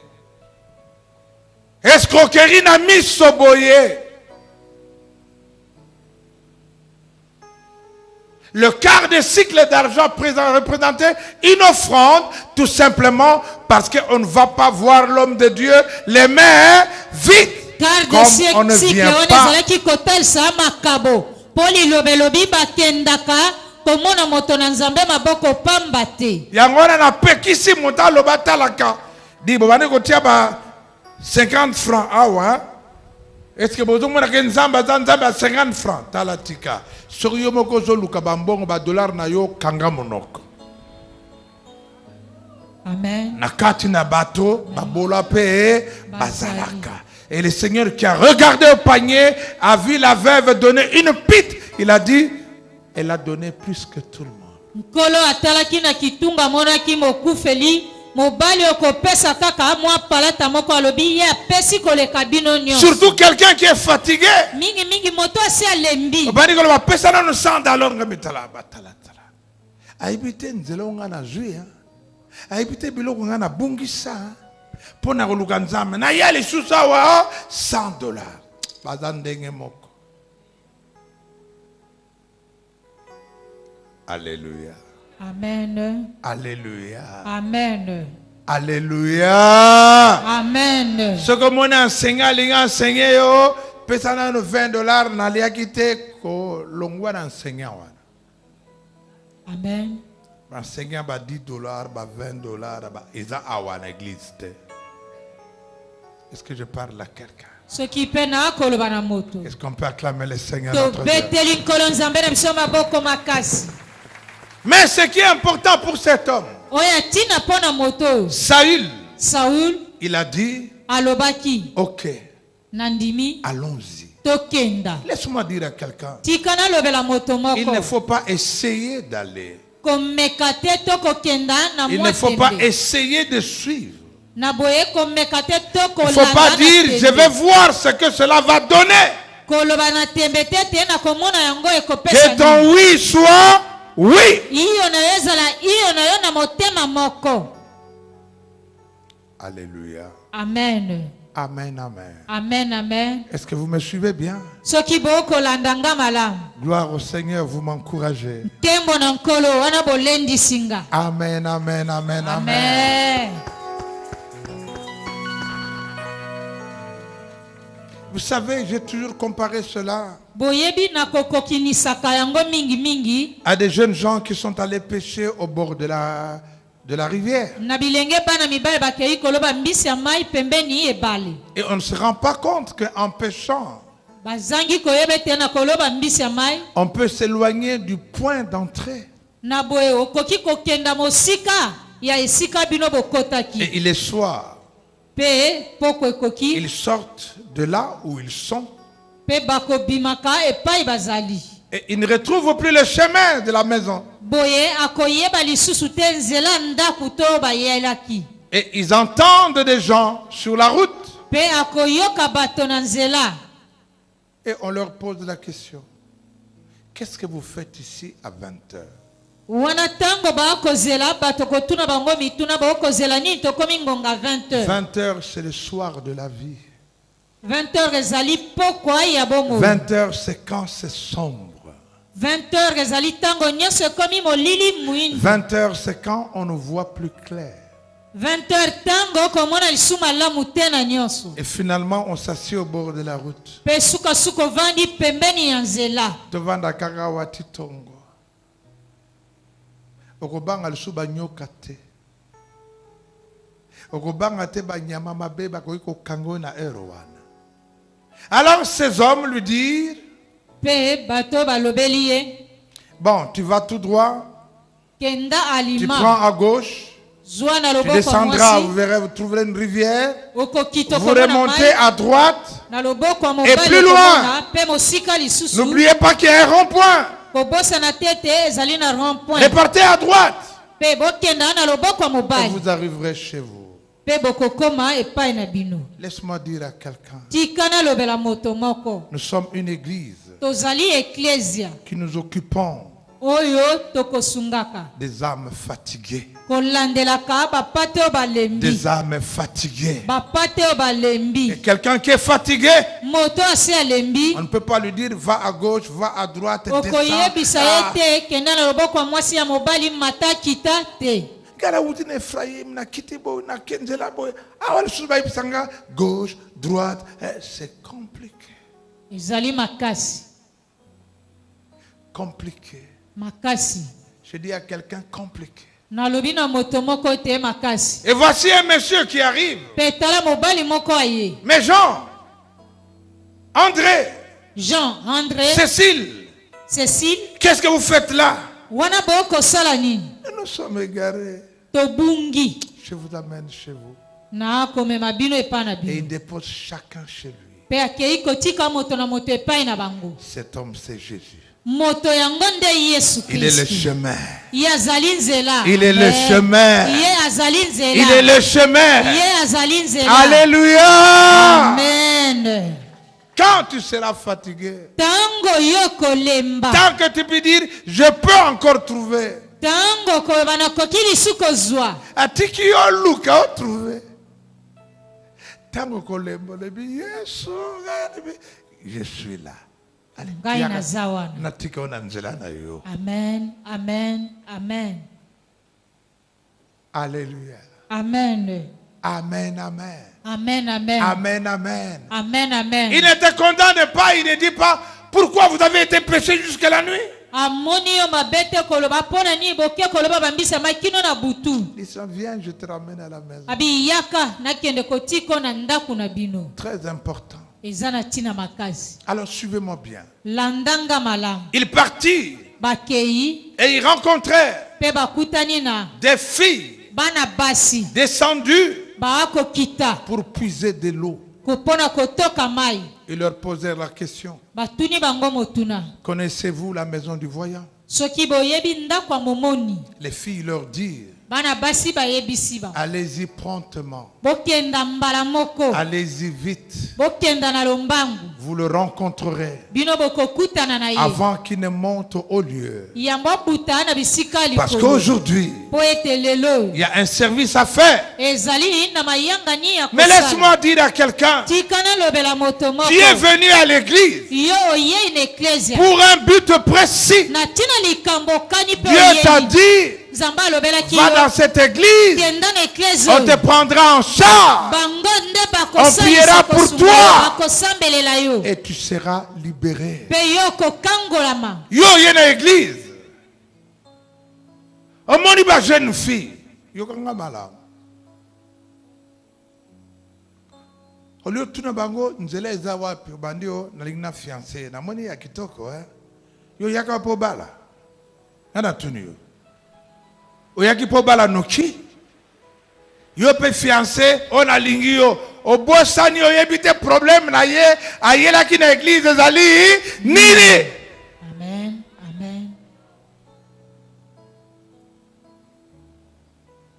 Escroquerie na miso boye. Le quart de cycle d'argent représentait une offrande, tout simplement parce qu'on ne va pas voir l'homme de Dieu les mains vides. Comme on ne vient pas. Ezalaki kotalisa makabo. Po lilobelobi bakendaka komona moto na Nzambe maboko pamba te. Yangona na pekisi monta loba talaka. Di bobane kotia ba 50 francs awa. Est-ce que bozo mona ke nzamba za nzamba 50 francs talatika. Soki yo moko zo luka bambongo ba dollar na yo kanga monoko. Amen. Na kati na bato babola pe bazalaka. Et le Seigneur qui a regardé au panier a vu la veuve donner une pite. Il a dit, elle a donné plus que tout le monde. Nkolo atalaki na kitunga monaki mokufeli. Mobali okopesa kaka mwa palata moko alobi ye apesi koleka bino nyonso. Surtout quelqu'un qui est fatigué. Mingi mingi moto asi alembi. Obani kolo ba pesa na no $100 ngamitala batala tala. Aibite nzelo ngana zui hein. Aibite biloko ngana bungisa. Pona koluka nzambe na yali susa wa $100. Bazandenge moko. Alléluia. Amen. Alléluia. Amen. Alléluia. Amen. Ce que mon enseignant, enseigné yo, pesa na no $20 na liakite ko longwa na enseignant wana. Amen. Enseignant ba $10, ba $20, ba eza awa na église te. Est-ce que je parle à quelqu'un? Ce qui peine à koloba na moto. Est-ce qu'on peut acclamer le Seigneur To notre Dieu? beteli nkolo Nzambe na biso maboko makasi. Mais ce qui est important pour cet homme, Oya tina pona moto. Saül, Saul il a dit, alobaki ok, nandimi allons-y. tokenda. Laisse-moi dire à quelqu'un, Tikana lobela moto il ne moko. faut pas essayer d'aller. Komekate to kokenda na Il mwa ne faut pas tembe. essayer de suivre. Na boye komekate to Il ne kolanda. faut pas dire, je vais voir ce que cela va donner. Koloba na tembe te na komona yango Que ekopesa. ton oui soit oui. Iyo na ezala iyo na yo na motema moko. Alléluia. Amen. Amen, amen. Amen, amen. Est-ce que vous me suivez bien? Soki boko landanga malamu. Gloire au Seigneur, vous m'encouragez. Tembo na nkolo wana bolendi singa. Amen, amen, amen, amen. Amen. Vous savez, j'ai toujours comparé cela boyebi na kokokinisaka yango mingi à des jeunes gens qui sont allés pêcher au bord de la rivière. na bilenge bana mibale bakei koloba mbisi ya mai pembeni ebale Et on ne se rend pas compte qu'en pêchant, bazangi koyeba ete na koloba mbisi ya mai on peut s'éloigner du point d'entrée. na boye okoki kokenda mosika ya esika bino Et bokotaki il est soir. pe poko ekoki Ils sortent de là où ils sont. pe bakobimaka epai bazali Et ils ne retrouvent plus le chemin de la maison. boye akoyeba lisusu te nzela ndaku to bayelaki Et ils entendent des gens sur la route. pe akoyoka bato na nzela Et on leur pose la question. Qu'est-ce que vous faites ici à 20 heures? wana ntango bakozela bato kotuna bango mituna bakozela nini tokomi ngonga 20h 20 heures, c'est le soir de la vie. 20h ezali pokwa ya bomo 20 heures, c'est quand c'est sombre. 20h ezali ntango nyonso ekomi molili mwindu 20 heures, c'est quand on ne voit plus clair. 20h ntango okomona lisusu malamu te na nyonso Et finalement, on s'assied au bord de la route. mpe sukasuka ovandi pembeni ya nzela Tovanda kaka wati tongo. Okobanga lisusu banyoka te. Okobanga te banyama mabe bakoki kokanga na ero wana. Alors ces hommes lui dirent, mpe bato balobeli ye bon, tu vas tout droit, kenda tu alima prends à gauche, zwa na tu loboko ya descendras, vous mwasi verrez, vous trouverez une rivière, okokita vous okomona remontez mai à droite. na loboko ya Et mobali plus loin. okomona mpe mosika lisusu N'oubliez pas qu'il y a un rond-point. kobosana te ete ezali na rond-point Et partez à droite. mpe bokenda na loboko ya Et mobali vous arriverez chez vous. mpe bokokoma epai na bino Laisse-moi dire à quelqu'un, tika nalobela moto moko nous sommes une église tozali eklesia qui nous occupons oyo tokosungaka des âmes fatiguées. kolandelaka bapate oyo balembi Des âmes fatiguées. bapate oyo Et balembi quelqu'un qui est fatigué, moto asi alembi on ne peut pas lui dire va à gauche, va à droite, descends. okoyebisa Ah, ye te kenda na loboko ya mwasi ya mobali mata kita te gara wuti na Ephraim, na Kitibo, na Kenzela boy. Ah, wale suba ibisanga, gauche, droite. C'est compliqué. ezali makasi Compliqué. makasi Je dis à quelqu'un compliqué. nalobi na moto moko te makasi Et voici un monsieur qui arrive. mpe tala mobali moko aye Mais Jean, André, Jean André Cécile, Cécile qu'est-ce que vous faites là? wana bokosala nini Nous sommes égarés. tobungi Je vous amène chez vous. naakomema bino epai na Et bino il dépose chacun chez lui. mpe akei kotika moto na moto epai na bango Cet homme, c'est Jésus. moto yango nde yesu Il est le kristu chemin. ye azali nzela Il est le Amen. chemin. ye azali nzela Il est le chemin. ye azali nzela Alléluia. amen Quand tu seras fatigué, tango yo kolemba tant que tu peux dire, je peux encore trouver. tango koyeba nakoki lisu kozwa Atiki yo luka o trouver. Tango kolembo lebi Yesu, je suis là. Allez, ngai naza wana natika ona nzela na yo. amen amen amen Alléluia. amen Amen, amen. amen amen Amen, amen. amen amen Il ne te condamne pas, il ne dit pas pourquoi vous avez été prêché jusqu'à la nuit. amoni yo mabe te koloba mpo na nini boke koloba bambisa mai kino na butu Il dit, viens, je te ramène à la maison. abi yaka nakende kotika na ndako na bino Très important. eza na ntina makasi Alors suivez-moi bien. landanga malamu Ils partirent bakei et ils rencontrèrent mpe bakutani na des filles bana basi descendues baakokita pour puiser de l'eau. mpona kotoka mai Ils leur posèrent la question. batuni bango motuna Connaissez-vous la maison du voyant? soki boyebi ndako ya momoni Les filles leur dirent, bana basi bayebisi ba allez-y promptement. bokenda mbala moko Allez-y vite. bokenda na lombangu Vous le rencontrerez bino bokokutana na ye avant qu'il ne monte au lieu. yambo abuta na bisika ya Parce likolo qu'aujourd'hui, mpo ete lelo il y a un service à faire. ezali na mayangani ya Mais kosala laisse-moi dire à quelqu'un, tika nalobela moto moko tu es venu à l'église yo oyei na eklesia pour un but précis. na ntina likambo okani mpe Dieu t'a oyebi dit, Nzamba alobelaki Va yo, dans cette église. kenda na eklise On te oyo. prendra en charge. Bango nde On priera bakosalisa pour kosunga toi. yo, bakosambelela yo. Et tu seras libéré. Mpe yo kokangolama. Yo, y'a une église. On m'a dit, ma jeune fille. Yo, kanga malam. Au lieu de tout le bango, nous allons les avoir, puis bandio, na ligna fiancé. Na moni ya kitoko, hein. Yo, yaka po bala. Yana tunu yo. O yaki po bala noki. Yo pe fiancé, on a lingi yo. O bosani yo yebite problème na ye, ayela ki na église zali, nini. Amen. Amen.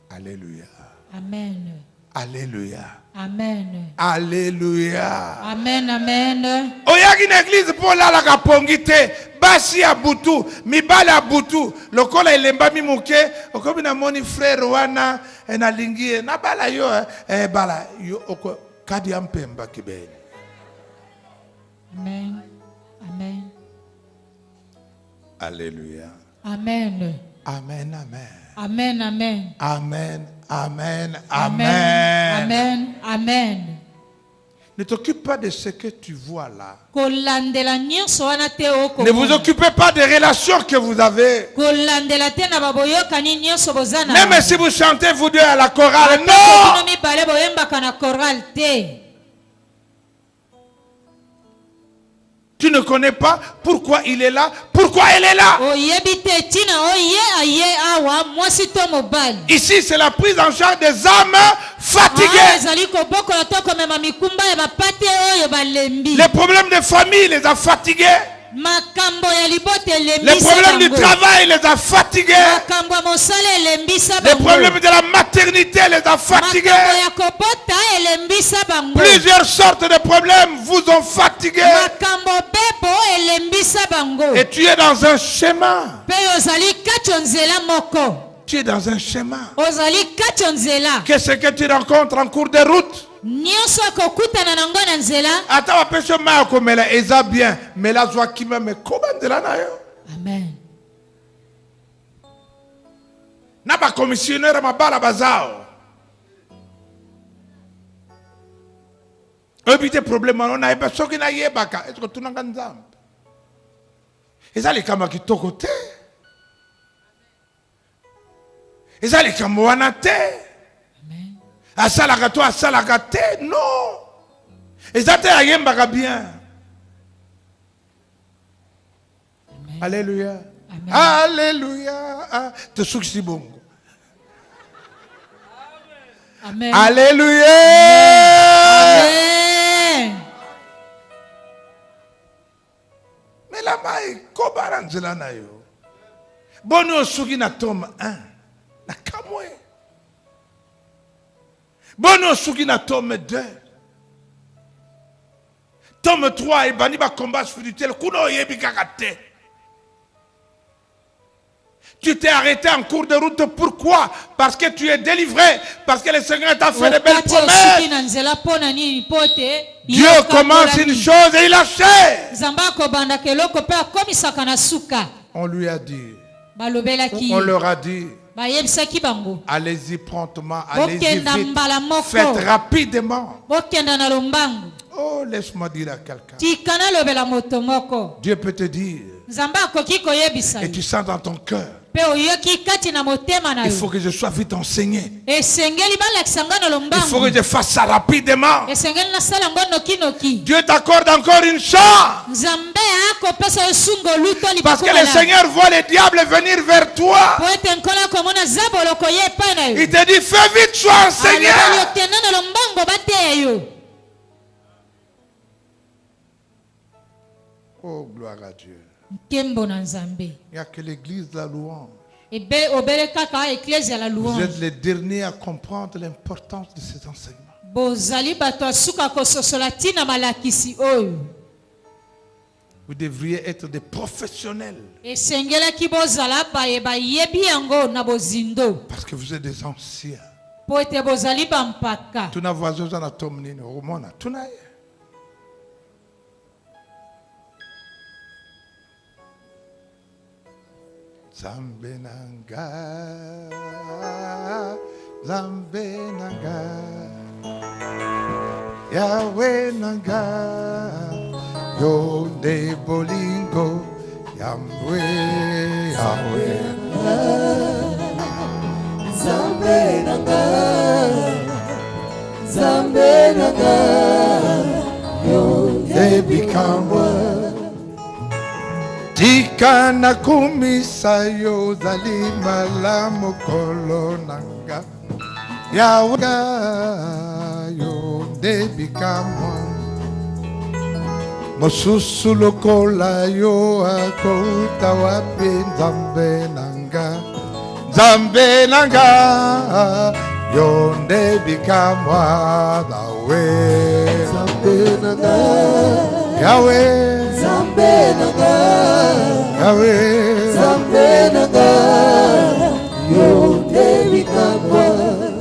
Alléluia. Amen. Alléluia. Amen. Alléluia. Amen. Amen. Oyaki na église pour la la kapongite, basi ya butu, mibala ya butu, lokola elemba mimuke, okomi na moni frère wana, na lingie, na bala yo, bala yo, oko kadi ampemba kibeni. Amen. Amen. Alléluia. Amen. Amen, amen. Amen. Amen. Amen, amen, Amen. amen. Amen. Amen. Ne t'occupe pas de ce que tu vois là. Kolandela nyonso wana te oko. Ne vous occupez pas des relations que vous avez. Kolandela te na baboyokani nyonso bozana. Même si vous chantez vous deux à la chorale, Bino non! mibale boyembaka na choral te. Tu ne connais pas pourquoi il est là, pourquoi elle est là. Oyebi te tina oye aye awa mwasi to mobali. Ici, c'est la prise en charge des âmes fatiguées. Ezali kobokola to komema mikumba ya bapate oyo balembi. Les problèmes de famille les a fatigués. Makambo ya libote Les elembisa problèmes du bango. travail les a fatigués. Makambo ya mosala elembisa Les bango. problèmes de la maternité les a fatigués. Makambo ya kobota elembisa bango. Plusieurs sortes de problèmes vous ont fatigués. Makambo bebo elembisa bango. Et tu es dans un schéma. Pe ozali kati nzela moko. Tu es dans un schéma. Ozali kati nzela. Qu'est-ce que tu rencontres en cours de route? Nyonso akokutana nango na nzela. Ata wapesho maya komela eza bien. Mais la joie qui me koba nzela na yo. Amen. Na ba commissionnaire mabala bazao. Obite problème on a eba soki na yebaka. Est-ce que tu n'as pas nzambe? Ezali kama kitoko te. Ezali kama wana te. Amen. Asalaka to asalaka te. Non. Ezate ayembaka bien. Amen. Alléluia. Amen. Alléluia. Ah, te souki bongo. Amen. Alléluia. Amen. Mais la maille, kobara nzela na yo. Boni osuki na tome 1. Na kamwe. Boni osuki na tome 2. Tome 3, ebani ba combat spirituel. Kuno yebi kakate. Tu t'es arrêté en cours de route. Pourquoi? Parce que tu es délivré. Parce que le Seigneur t'a fait de belles promesses. Dieu commence une chose et il achève. On lui a dit. On leur a dit. Allez-y promptement. Allez-y vite. Faites rapidement. Oh, laisse-moi dire à quelqu'un. Dieu peut te dire. Et tu sens dans ton cœur. Il faut que je sois vite enseigné. Il faut que je fasse ça rapidement. Dieu t'accorde encore une chance. Parce que le Seigneur voit le diable venir vers toi. Il te dit, fais vite, sois enseigné. Oh, gloire à Dieu. Il n'y a que l'église de la louange. Vous êtes les derniers à comprendre l'importance de ces enseignements. Vous devriez être des professionnels. Parce que vous êtes des anciens. Tu n'as voisin dans la tombe ni au monde. Tu n'as rien. Zambe nanga, Zambe nanga, Yahweh nanga, Yonde bolingo, Yahweh, Yahweh. Zambe nanga, Zambe nanga, yo They become one. Tika na kumisa yo zalima la mokolo nanga, Yahweh yo they become one. Mosusu lokola yo akouta wapi Nzambe nanga, Nzambe nanga, yo they become one. Yahweh, Zambe nanga, Yahweh, Zambe nanga, Yahweh. Zambe nanga, yo devika.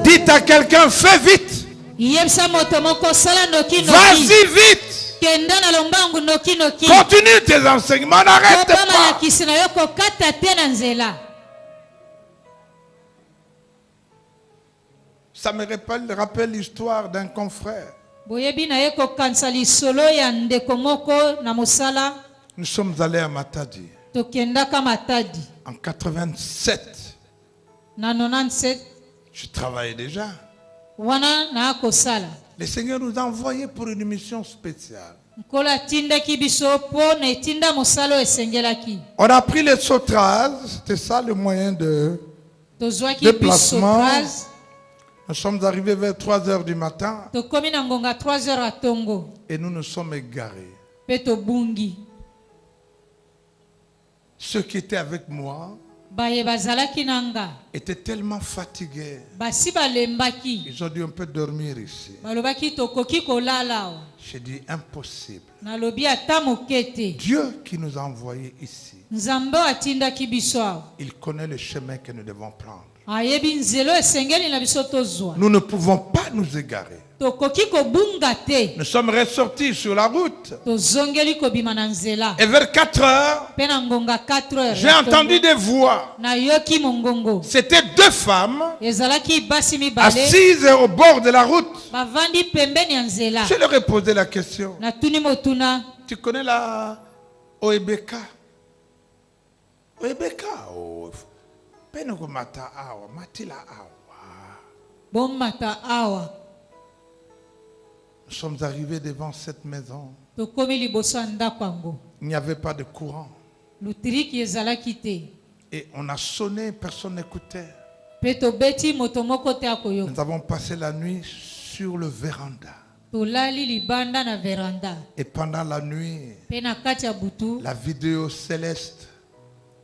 Dites à quelqu'un, fais vite. yebisa moto moko sala noki noki Vas-y vite. kenda na lombangu noki noki Continue tes enseignements, n'arrête kobama pas. lakisi na yo kokata te na nzela. Ça me rappelle l'histoire d'un confrère. boyebi na ye kokanisa lisolo ya ndeko moko na mosala. Nous sommes allés à Matadi Tokendaka Matadi en 87. na 97 Je travaillais déjà. wana na kosala. Le Seigneur nous a envoyés pour une mission spéciale. Nkola tindaki biso po na etinda mosala oyo esengelaki. On a pris les sauterelles, c'était ça le moyen de Tozwaki déplacement. biso traz. Nous sommes arrivés vers 3 heures du matin Tokomi na ngonga 3 heures à Tongo. et nous nous sommes égarés. Pe tobungi. Ceux qui étaient avec moi Baye bazalaki nanga. étaient tellement fatigués. Basi balembaki. Ils ont dû un peu dormir ici. Balobaki tokoki kolala awa. J'ai dit impossible. Nalobi ata mokete. Dieu qui nous a envoyés ici, Nzambe atindaki biso awa. il connaît le chemin que nous devons prendre. Ayebi nzelo esengeli na biso tozwa. Nous ne pouvons pas nous égarer. Tokoki kobunga te. Nous sommes ressortis sur la route. Tozongeli kobima na nzela. Et vers 4 heures, Pe na ngonga 4 heures. j'ai entendu des voix. Na yoki mongongo. C'était 2 femmes Ezalaki basi mibale. assises au bord de la route. Bavandi pembeni ya nzela. Je leur ai posé la question. Na tuni motuna. Tu connais la Oebeka? Oebeka, oh. Penoko mata awa, matila awa. Bon mata awa. Nous sommes arrivés devant cette maison. Tokomi liboso ya ndako yango. Il n'y avait pas de courant. Lutiriki ezalaki te. Et on a sonné, personne n'écoutait. Pe tobeti moto moko te akoyoka. Nous avons passé la nuit sur le véranda. Tolali libanda na veranda. Et pendant la nuit, Pe na kati ya butu. la vidéo céleste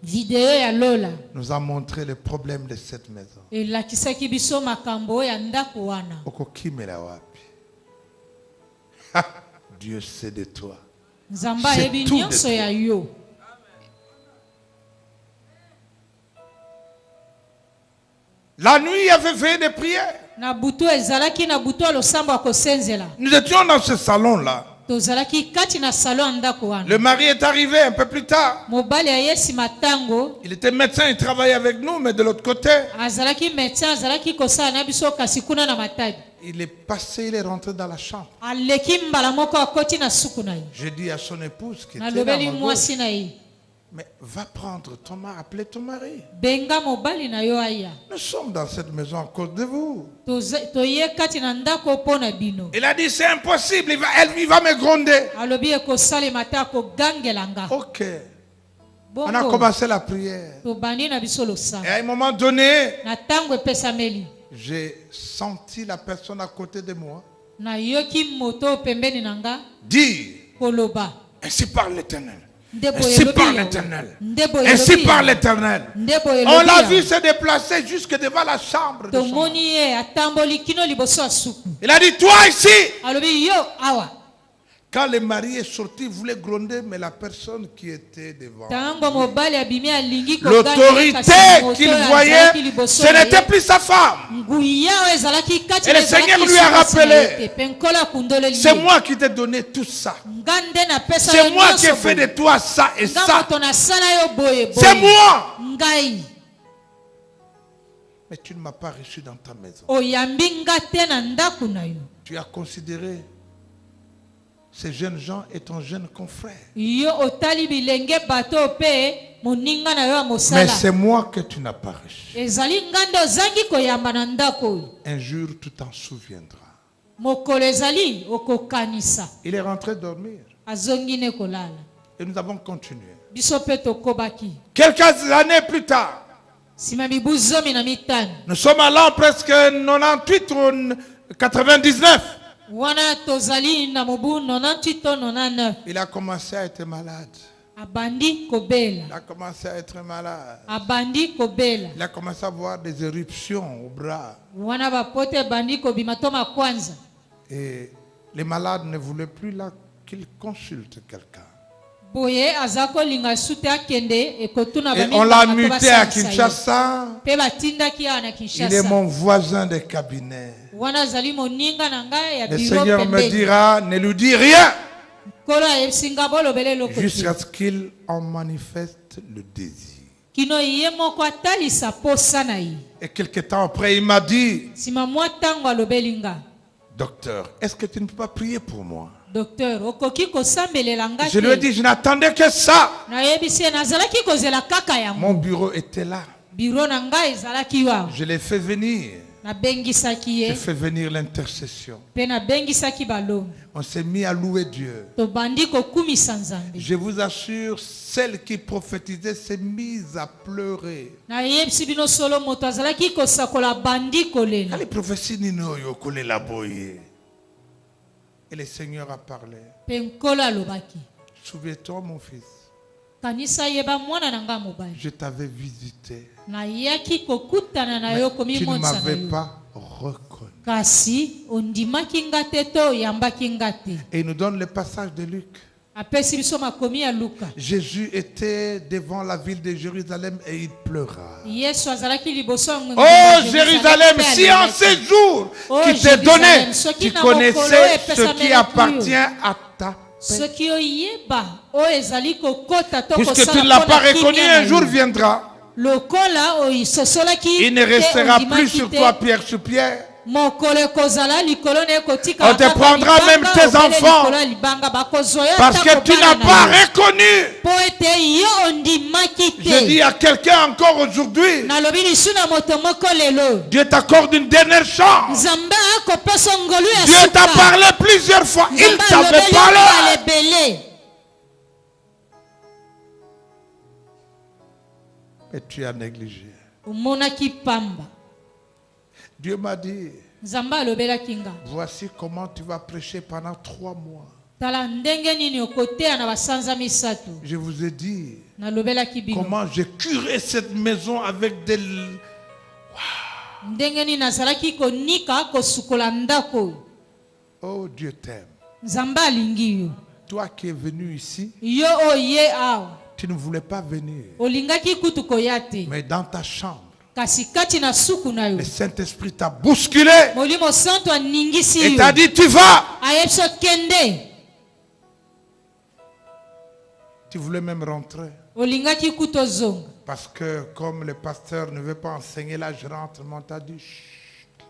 Video ya Lola. nous a montré les problèmes de cette maison. Elakisaki biso makambo ya ndako wana. Okokimela wapi? Ha, Dieu sait de toi. Nzamba C'est yebi tout de nyonso toi. ya yo. La nuit, il y avait veillé de prière. Na butu ezalaki na butu alosambo akosenzela. Nous étions dans ce salon-là. Tozalaki kati na salon ya ndako wana. Le mari est arrivé un peu plus tard. Mobali ya Yesi matango. Il était médecin, il travaillait avec nous, mais de l'autre côté, Azalaki médecin, azalaki kosala na biso kasi kuna na matadi. il est passé, il est rentré dans la chambre. Aleki mbala moko akoti na suku na ye. J'ai dit à son épouse qui Na était là, lobeli à ma mwasi gauche, na ye. mais va prendre ton mari, appelez ton mari. Benga mobali na yo aya. Nous sommes dans cette maison à cause de vous. Toye kati na ndako po na bino. Il a dit c'est impossible, il va me gronder. Alobi ekosalema te akogangelanga. Ok. On a Bongo commencé la prière. tobandi na biso Et losambo. à un moment donné, Na ntango epesameli. j'ai senti la personne à côté de moi Na yoki moto pembeni na nga dire, koloba. ainsi parle l'Éternel. Ndebo Ainsi yelobi parle yawe. l'Éternel. Ndebo Ainsi yelobi parle yawe. l'Éternel. Ndebo On yelobi l'a yawe. vu se déplacer jusque devant la chambre de son mari. Tomoni ye atamboli kino liboso ya suku. Il a dit, toi ici. Alobi yo awa. Quand le mari est sorti, il voulait gronder, mais la personne qui était devant, Tango mobali abimi alingi l'autorité qu'il voyait, ce n'était plus sa femme. Et le Seigneur lui a rappelé, c'est moi qui t'ai donné tout ça. C'est moi qui ai fait de toi ça et ça. C'est moi. ngai Mais tu ne m'as pas reçu dans ta maison. oyambi nga te na ndako na yo. Tu as considéré ces jeunes gens et ton jeune confrère. Yo otali bilenge bato pe moninga na yo ya Mais mosala. c'est moi que tu n'as pas reçu. Ezali nga nde ozangi koyamba na ndako oyo. Un jour, tu t'en souviendras. Mokolo ezali okokanisa. Il est rentré dormir. Azongi ne kolala. Et nous avons continué. Biso pe tokobaki. Quelques années plus tard, Sima mibu zomi na mitano. nous sommes à l'an presque 98 ou 99. Wana tozali na mobu 98 to 99. Il a commencé à être malade. Abandi kobela. Il a commencé à être malade. Abandi kobela. Il a commencé à avoir des éruptions au bras. Wana bapote bandi kobima to makwanza. Et les malades ne voulaient plus là qu'il consulte quelqu'un. Boye azako linga sute akende ekotuna Et bami. on l'a muté à Kinshasa. Pe batinda ki ana Kinshasa. Il est mon voisin de cabinet. Wana zali moninga na ngai ya Le biro Seigneur me pembeni. dira, ne lui dis rien Kola esinga bolo bele loko. jusqu'à ce qu'il en manifeste le désir. Kino ye moko atalisa posa na ye. Et quelque temps après, il m'a dit, Sima mwa tango alobelinga. docteur, est-ce que tu ne peux pas prier pour moi? Docteur, okoki kosambelela nga Je lui ai te. dit, je n'attendais que ça. Nayebisi ye nazalaki kozela kaka yango. Mon bureau était là. Biro na ngai ezalaki wa. Je l'ai fait venir. Nabengisaki J'ai ye. fait venir l'intercession. Pe nabengisaki balongi. On s'est mis à louer Dieu. Tobandi kokumisa Nzambe. Je vous assure, celle qui prophétisait s'est mise à pleurer. Nayebisi bino solo moto azalaki kosakola bandi kolela. Les prophéties nino yo kolela boye. Et le Seigneur a parlé. Pe nkolo alobaki. Souviens-toi, mon fils, Kanisa yeba mwana na nga mobali. je t'avais visité. Nayaki kokutana na yo komi Tu ne monisa na m'avais yo. pas reconnu. Kasi ondimaki nga te to oyambaki nga te. Et il nous donne le passage de Luc. Apesi biso makomi ya Luka. Jésus était devant la ville de Jérusalem et il pleura. Yesu azalaki liboso ya ngombe Oh ya Jérusalem, pe si en alelaki. ces jours Oh, qui t'est donné, Jérusalem, soki tu na mokolo connaissais epesa ce qui mela appartient kuyo. à ta paix. Soki oyeba oyo ezali kokota to Puisque kosala tu ne l'as mpona pas reconnu, kimia na un jour yo. viendra. Lokola oyisosolaki Il ne te restera ondimaki plus sur te, toi pierre sur pierre. mokolo ekozala likolo na ekotika On te prendra même tes enfants. Parce que tu n'as pas reconnu. po ete yo ondimaki Je dis te. à quelqu'un encore aujourd'hui, Nalobi lisu na moto moko lelo. Dieu t'accorde une dernière chance. Nzambe akopesa ngolu ya Dieu t'a suka. parlé plusieurs fois. Il Nzambe t'avait alobeli parlé. yo lebele. Mais tu as négligé. Omonaki pamba. Dieu m'a dit, Nzambe alobelaki nga. voici comment tu vas prêcher pendant 3 mois. Tala ndenge nini okoteya na basanza misato. Je vous ai dit Nalobelaki bino. comment j'ai curé cette maison avec des... Ndenge nini nazalaki konika kosukola ndako. Oh, Dieu t'aime. Nzambe alingi yo. Toi qui es venu ici, Yo oye awa. tu ne voulais pas venir. Olingaki kutu koya te. Mais dans ta chambre, Kasi kati na suku na yo. le Saint-Esprit t'a bousculé Molimo santo aningisi et yo. t'a dit, tu vas. Ayebso kende. Tu voulais même rentrer. Olingaki kutu ozonga. Parce que comme le pasteur ne veut pas enseigner, là je rentre, mais on t'a dit, chut.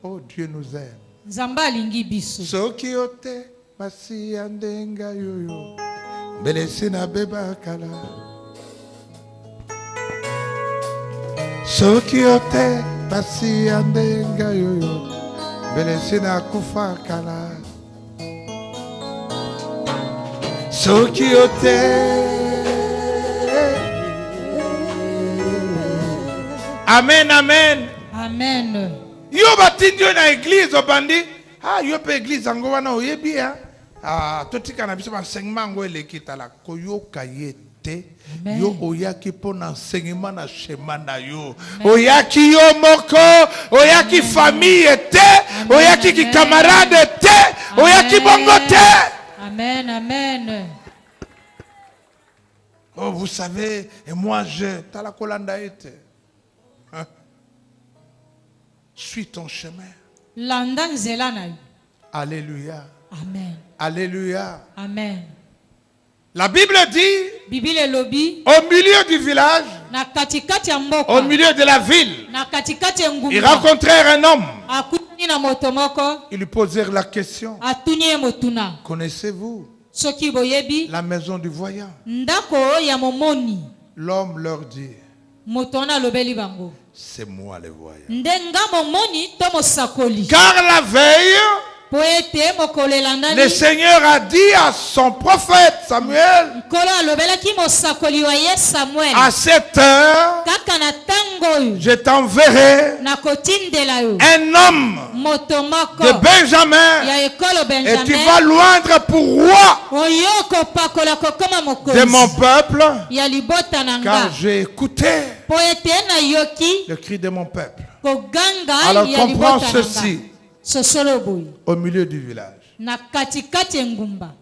Oh, Dieu nous aime. Nzambe alingi biso. Soki ote basi ya ndenga yoyo mbelesi na beba kala. Soki ote basi ya ndenga yoyo mbelesi na kufa kala. Soki ote Amen, amen. Amen. Yo batindi yo na église obandi. Ah, yo pe église ango wana oyebi ya. Ah, totika na biso enseignement ngo eleki tala koyoka yete. Amen. Yo oyaki pona enseignement na schéma na yo. Oyaki yo moko, oyaki famille te, oyaki ki camarade te, oyaki bongo te. Amen, amen. Oh, vous savez, et moi je tala kolanda ete. Hein? Suis ton chemin. Landa nzela na yo. Alléluia. Amen. Alléluia. Amen. La Bible dit, Bibile elobi au milieu du village, na katikati ya mboka au milieu de la ville, na katikati ya ils ngumba rencontrèrent un homme. akutani na moto moko Ils lui posèrent la question. atuni ye motuna Connaissez-vous soki boyebi la maison du voyant? ndako ya momoni. L'homme leur dit, Moto wana alobeli bango c'est moi le voyant. ndenga momoni to mosakoli. Car la veille, Po ete mokolo le elandani Seigneur a dit à son prophète Samuel, nkolo alobelaki mosakoli wa ye Samuel, à cette heure, kaka na ntango oyo je t'enverrai nakotindela yo un homme moto moko de Benjamin ya ekolo et tu Benjamin vas l'oindre pour roi oyo kopakola kokoma de mon mokonzi peuple, ya libota na car nga j'ai écouté po ete nayoki le cri de mon peuple. koganga Alors ya comprends libota na nga. ceci, Sosolo boye au milieu du village. na katikati ya ngumba.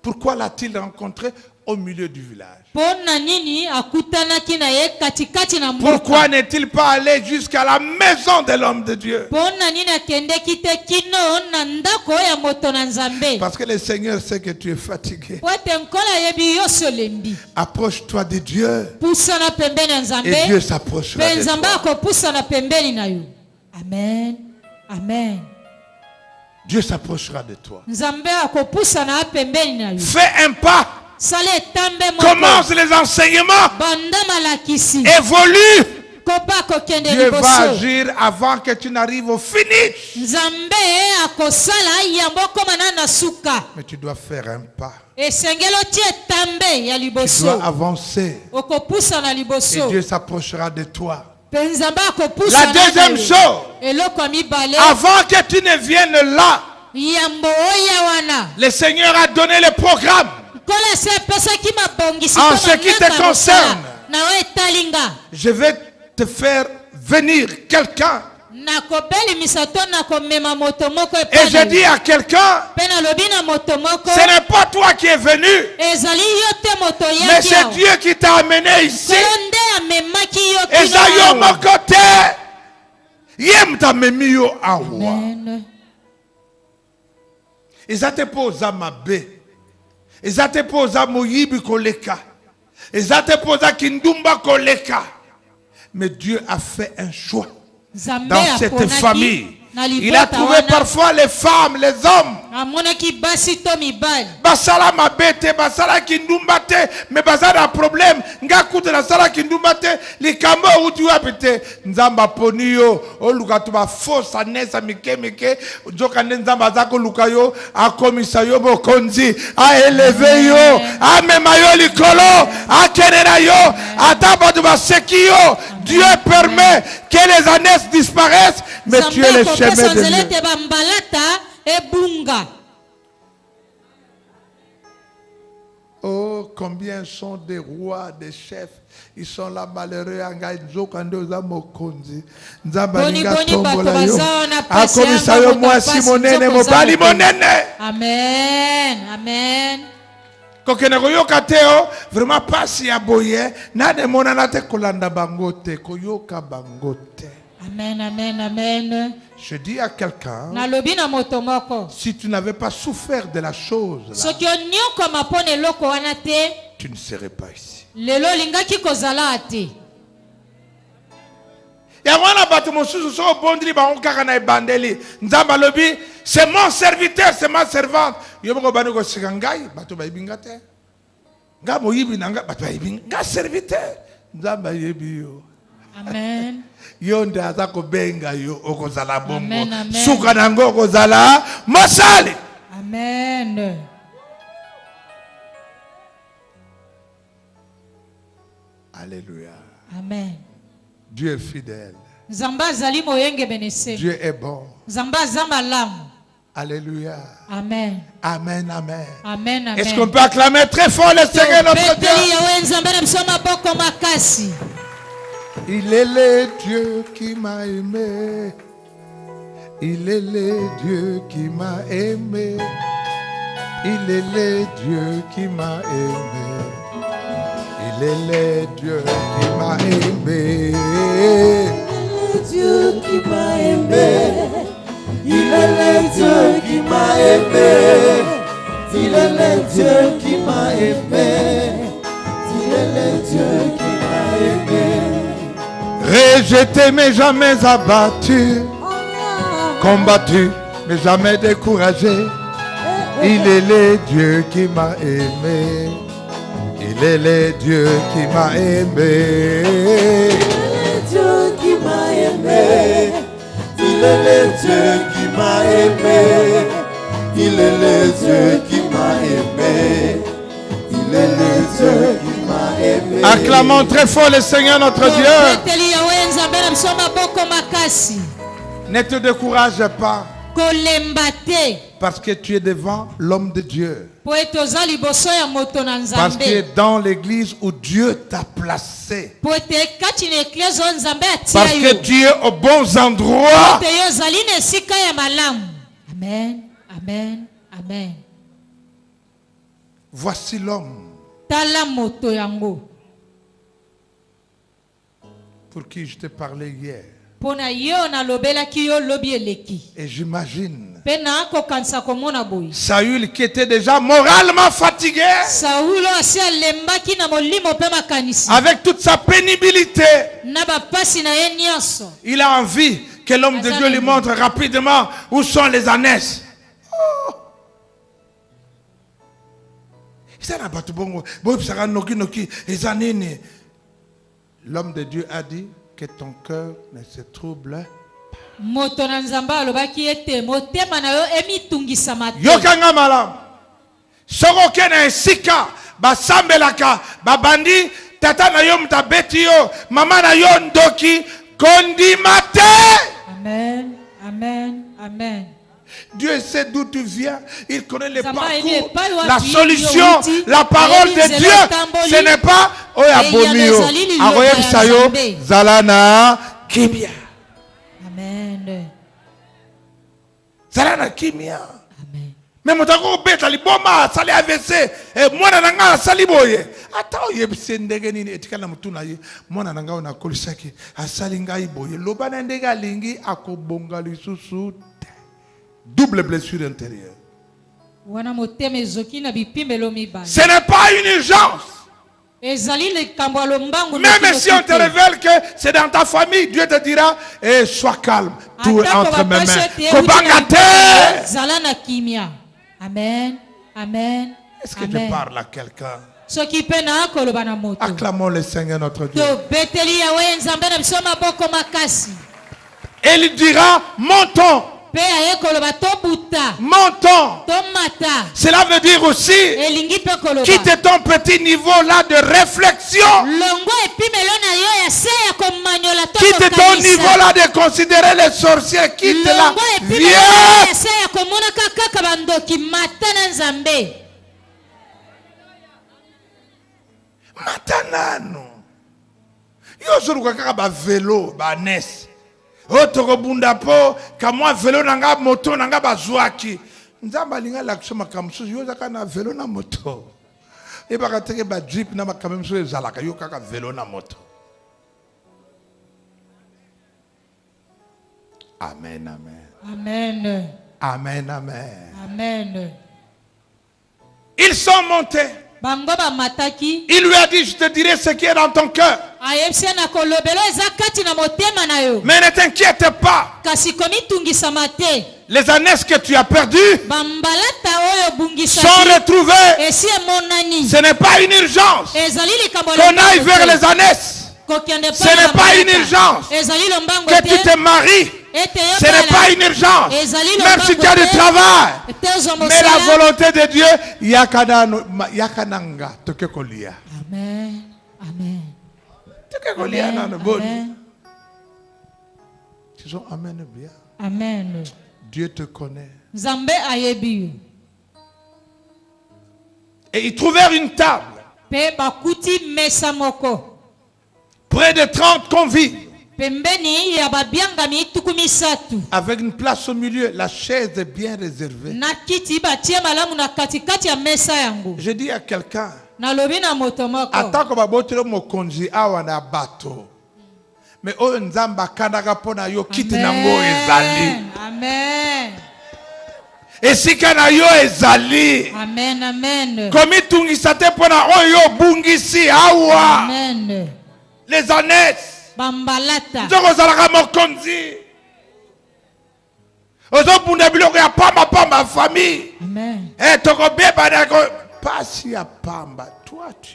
Pourquoi l'a-t-il rencontré au milieu du village? Po na nini akutanaki na ye katikati na Pourquoi mboka? n'est-il pas allé jusqu'à la maison de l'homme de Dieu? Po na nini akendeki te kino na ndako ya moto na Nzambe? Parce que le Seigneur sait que tu es fatigué. Po ete nkola yebi yo solembi. Approche-toi de Dieu Pusana pembeni ya et Nzambe. Dieu s'approchera Pe de Nzambe toi. akopusana pembeni na yo. Amen. Amen. Dieu s'approchera de toi. Nzambe akopusana pembeni na yo. Fais un pas. Sala etambe moko. Commence les enseignements. Banda malakisi. Évolue. Kopa kokende Dieu va liboso. agir avant que tu n'arrives au finish. Nzambe akosala yambo komana na suka. Mais tu dois faire un pas. Esengelo tie tambe ya Tu liboso. dois avancer. Okopusa na Et liboso. Dieu s'approchera de toi. Pe Nzambe akopusa La na deuxième yo. chose, Eloko ya mibale. avant que tu ne viennes là, Yambo oya wana. le Seigneur a donné le programme. Kola se pesaki mabongisi En to ce qui te manyaka mosala. concerne, Na o etalinga. je vais te faire venir quelqu'un. Nakobeli misato nakomema moto moko Et je dis à quelqu'un, pe nalobi na moto moko. ce n'est pas toi qui es venu, Ezali yo te moto mais yaki c'est awa. Dieu qui t'a amené ici. Kolo nde amemaki yo Et ça, kino yo, awa. mon côté, yem t'a mis yo en roi. Amen. Ils ont te posé à ma baie. Ils ont te posé à Moyibi Koleka. Ils ont te posé à Kindumba Koleka. Mais Dieu a fait un choix Nzambe dans cette aponaki famille. na Il a libota trouvé wana. parfois les femmes, les hommes. Amonaki basi to mibali. Basala mabete, basala kindumba te, mais basala problème. Nga kuta na sala kindumba te, likambo uti wapete. Nzamba poni yo, o luka tuba fosa nesa mike mike, joka nzamba zako luka yo, a komisa yo bokonzi, a élevé yo, a mema yo likolo, a kenera yo, a taba tuba seki yo. Dieu permet que les années disparaissent, mais tu es le chemin de Dieu. Te bambalata ebunga. Oh, combien sont des rois, des chefs. Ils sont là malheureux. Amen. Amen. Kokene koyoka teo vraiment pasi ya boye na de monana te kolanda bangote koyoka bangote. Amen. Amen. Amen. Je dis à quelqu'un, Nalobi na moto moko. si tu n'avais pas souffert de la chose là, Soki onyoko mapone loko wana te, tu ne serais pas ici. lelo lingaki kozala ate. Ya wana bato mosusu so bondri ba kaka na ebandeli nzamba lobi c'est mon serviteur, c'est ma servante. Yo moko bani ko sikangai bato ba ibinga te. Nga moyibi nanga bato ba ibinga serviteur. Nzamba yebi yo. Amen. Yo ndaza ko benga yo okozala bongo. Amen, amen. Suka nango okozala mosali. Amen. Alléluia. Amen. Dieu est fidèle. Nzambe azali moyenge benese. Dieu est bon. Nzambe aza malamu. Alléluia. Amen. Amen, amen. Amen. Amen. Est-ce qu'on peut acclamer très fort le Seigneur notre Dieu? Beteli yawe nzambe na biso maboko makasi. Il est le Dieu qui m'a aimé. Il est le Dieu qui m'a aimé. Il est le Dieu qui m'a aimé. Il est le Dieu qui m'a aimé. Le Dieu qui m'a aimé. Il est le Dieu qui m'a aimé. Il est le Dieu qui m'a aimé. Il est le Dieu qui m'a aimé. Rejeté mais jamais abattu, combattu mais jamais découragé. Il est le Dieu qui m'a aimé. Il est le Dieu qui m'a aimé. Il est le Dieu qui m'a aimé. Il est le Dieu qui m'a aimé. Il est le Dieu qui m'a aimé. Il est le Dieu qui m'a aimé. Acclamons très fort le Seigneur notre Dieu. Ne te décourage pas parce que tu es devant l'homme de Dieu. Parce que tu es dans l'église où Dieu t'a placé. Parce que tu es aux bons endroits. Amen, amen, amen. Voici l'homme pour qui je t'ai parlé hier. Et j'imagine Saül qui était déjà moralement fatigué avec toute sa pénibilité. Il a envie que l'homme de Dieu lui montre rapidement où sont les ânesses. L'homme de Dieu a dit que ton cœur ne se trouble pas. Yokanga malam. Soroke na esika basambelaka babandi tata na yo mtabeti yo mama na yo ndoki kondimate. Amen, amen, amen. Dieu sait d'où tu viens, il connaît les parcours, la solution, la parole de Dieu. Ce n'est pas Oyabomio, Aroyem Sayo, Zalana, Kimia. Amen. Zalana Kimia. Amen. Mais motako beta liboma sali AVC e mwana nanga sali boye ata oyebise ndenge nini etikala mutuna ye mwana nanga ona kolisaki asali ngai boye loba na ndenge alingi akobonga lisusu. Double blessure intérieure. Ce n'est pas une urgence. Même si on te révèle que c'est dans ta famille, Dieu te dira sois calme, tout est entre mes mains. Amen. Amen. Est-ce que je parle à quelqu'un? Acclamons le Seigneur notre Dieu. Et il dira montons. Montons. Cela veut dire aussi quitte ton petit niveau là de réflexion. Quitte ton niveau là de considérer les sorciers. Quitte là. Viens. Matanano. Yo zuru kaka ba vélo ba nes. Otoko bunda po kamwa vélo nanga moto nanga bazwaki. Nzamba linga la kusoma kamsu yo zaka na vélo na moto. E baka teke ba jeep na makamem so ezalaka yo kaka vélo na moto. Amen, amen. Amen. Amen, amen. Amen. Ils sont montés. Il lui a dit, je te dirai ce qui est dans ton cœur. Mais ne t'inquiète pas. Les années que tu as perdues sont retrouvées. Ce n'est pas une urgence qu'on aille vers les années. Ce n'est pas une urgence que tu te maries. Ce n'est pas une urgence. Même si tu as du travail. Mais la volonté de Dieu, yakananga tokekolia. Amen. Amen. Tokekolia na bon. Disons amen bien. Amen. Dieu te connaît. Zambé ayebi. Et ils trouvèrent une table. Pe bakuti mesamoko. Près de 30 convives. Pembeni ya babianga mituku misatu. Avec une place au milieu, la chaise est bien réservée. Na kiti batie malamu na katikati ya mesa yangu. Je dis à quelqu'un. Na lobi na motomoko. Atako babotelo mokonzi awa na bato. Mais oyo nzamba kanaka pona yo kiti nango ezali. Amen. esika na yo ezali. Amen, amen. Komi tungisa te pona oyo bungisi awa. Amen. Les honnêtes. Bambalata. Nzoko zalaka mokonzi. Ozo bunda biloko ya pamba famille. Amen. Toko beba dako pasi ya pamba toi tu.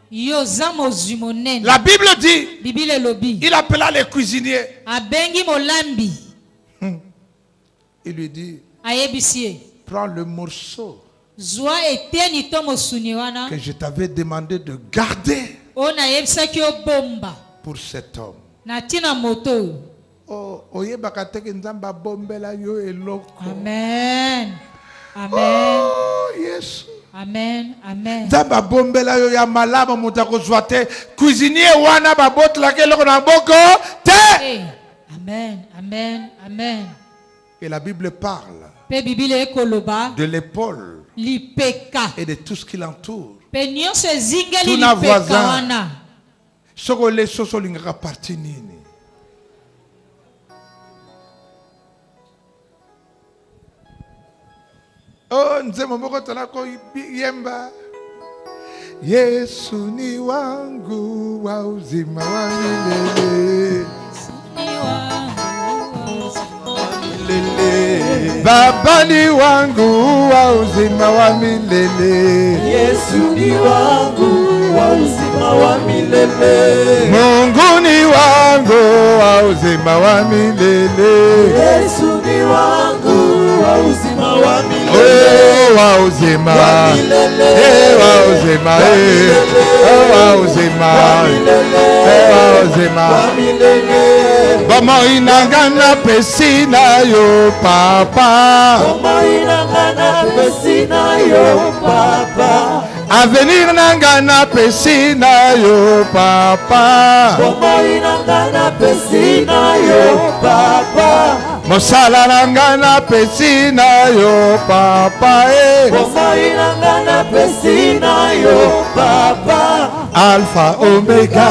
Yo zamo zumonene. La Bible dit. Bibile lobi. Il appela les cuisiniers. Abengi molambi. Il lui dit. Ayebisie. Prends le morceau. Zwa eteni to mosuni wana. Que je t'avais demandé de garder. Ona yebisaki obomba. Pour cet homme. Na tina moto. Oh, oyebaka teke nzamba bombela yo eloko. Amen. Amen. Oh, yes. Amen. Amen. Nzamba bombela yo ya malama mutako zwate. Cuisinier wana babotla ke loko na boko te. Hey. Amen. Amen. Amen. Et la Bible parle Pe Bibile ekoloba. De l'épaule. Lipeka. Et de tout ce qui l'entoure. Pe nyonso ezingeli Tuna lipeka voisin. wana. Soko le soso lingaka parti nini. Oh, nzemo moko tolako yemba. Yesu ni wangu wa uzima wa milele. Baba ni wangu wa uzima wa milele. Yesu ni wangu wa uzima wa milele. Mungu ni wangu wa uzima wa milele. Yesu ni wangu wa uzima wa milele. Oh, wa uzima wa milele. Wa uzima wa uzima wa uzima wa milele. Bama inangana pesina yo papa. Bama inangana pesina yo papa. Avenir nangana pesina yo papa. Bama inangana pesina yo papa. Mosala nangana pesina yo papa. Bama inangana pesina yo papa. Alpha Omega,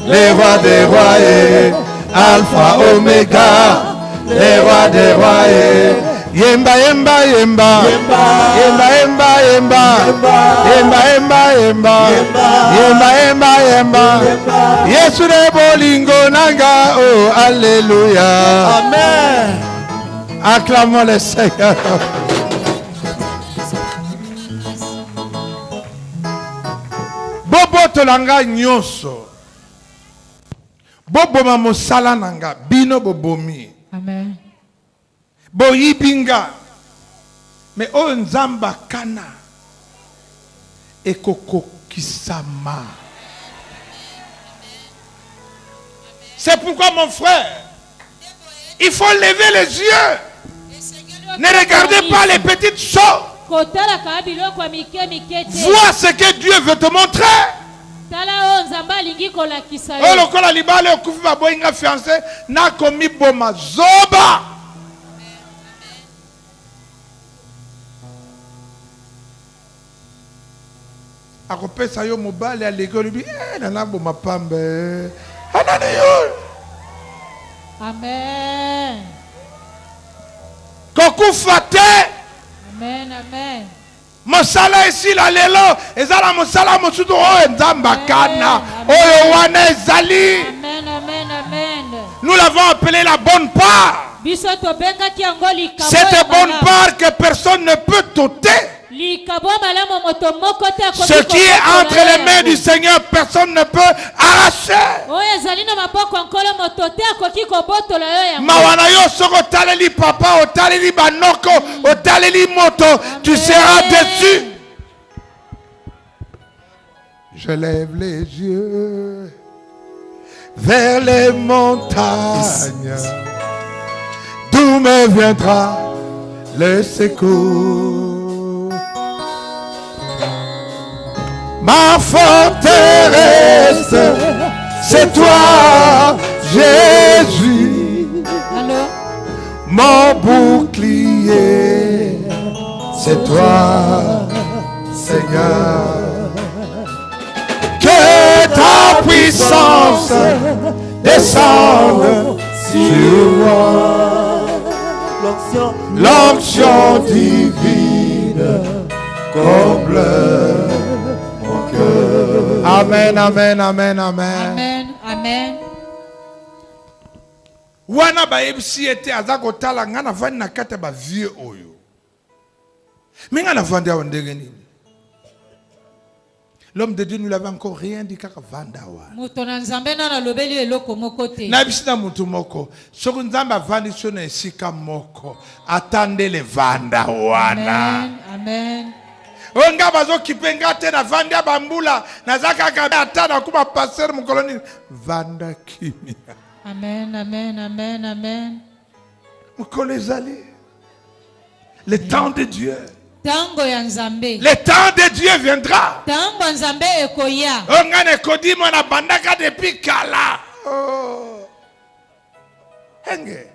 les rois des rois. Alpha Omega, les rois des rois. Yemba yemba yemba yemba yemba yemba yemba yemba yemba yemba yemba yemba Yesu de bolingo nanga. Oh alléluia. Amen. Acclamons le Seigneur. Bobo tolanga nyonso. Bobo mamosala nanga bino bobomi. Amen. Boyibinga. Mais o nzamba kana ekoko kisama. C'est pourquoi mon frère, il faut lever les yeux. Ne regardez pas les petites choses. Vois ce que Dieu veut te montrer. Oh lokola libale okufi baboyinga fiancé na komi boma zoba. Akopesa yo mobali aleki olobi nana boma pambe anani yo. Amen. Kokufa te. Amen, amen. Mosala esila lelo ezala mosala mosusu oyo nzamba kana oyo wana ezali. Amen, amen, amen. Nous l'avons appelé la bonne part. Cette bonne part que personne ne peut t'ôter. Ce qui est entre les mains du Seigneur, personne ne peut arracher. Mawana yo soko taleli papa, o taleli banoko, o taleli moto, tu seras déçu. Je lève les yeux vers les montagnes, d'où me viendra le secours. Ma forteresse, c'est toi, Jésus. Allô? Mon bouclier, c'est toi, Seigneur. Que ta puissance descende sur moi. l'onction divine comble mon cœur. Amen, amen, amen, amen. Amen. Amen. Wana ba ebisi ete azako tala ngana vani na kata ba vieux oyo. Minga na vandi ya ndenge nini? L'homme de Dieu ne lui avait encore rien dit kaka vanda wana. Muto na nzambe na lobeli eloko moko te. Na bisi na mutu moko. Soko nzamba vandi so na esika moko. Atande le vanda wana. Amen. Amen. Onga bazo kipenga te na vandi ya bambula. Na zaka kaka atana kuma passer mkoloni. Vanda kimia. Amen. Amen. Amen. Amen. Mkolezali. Le temps de Dieu. Tango ya nzambe. Le temps de Dieu viendra. Tango nzambe ekoya. Ongane kodimo na bandaka depuis kala. Oh. Henge.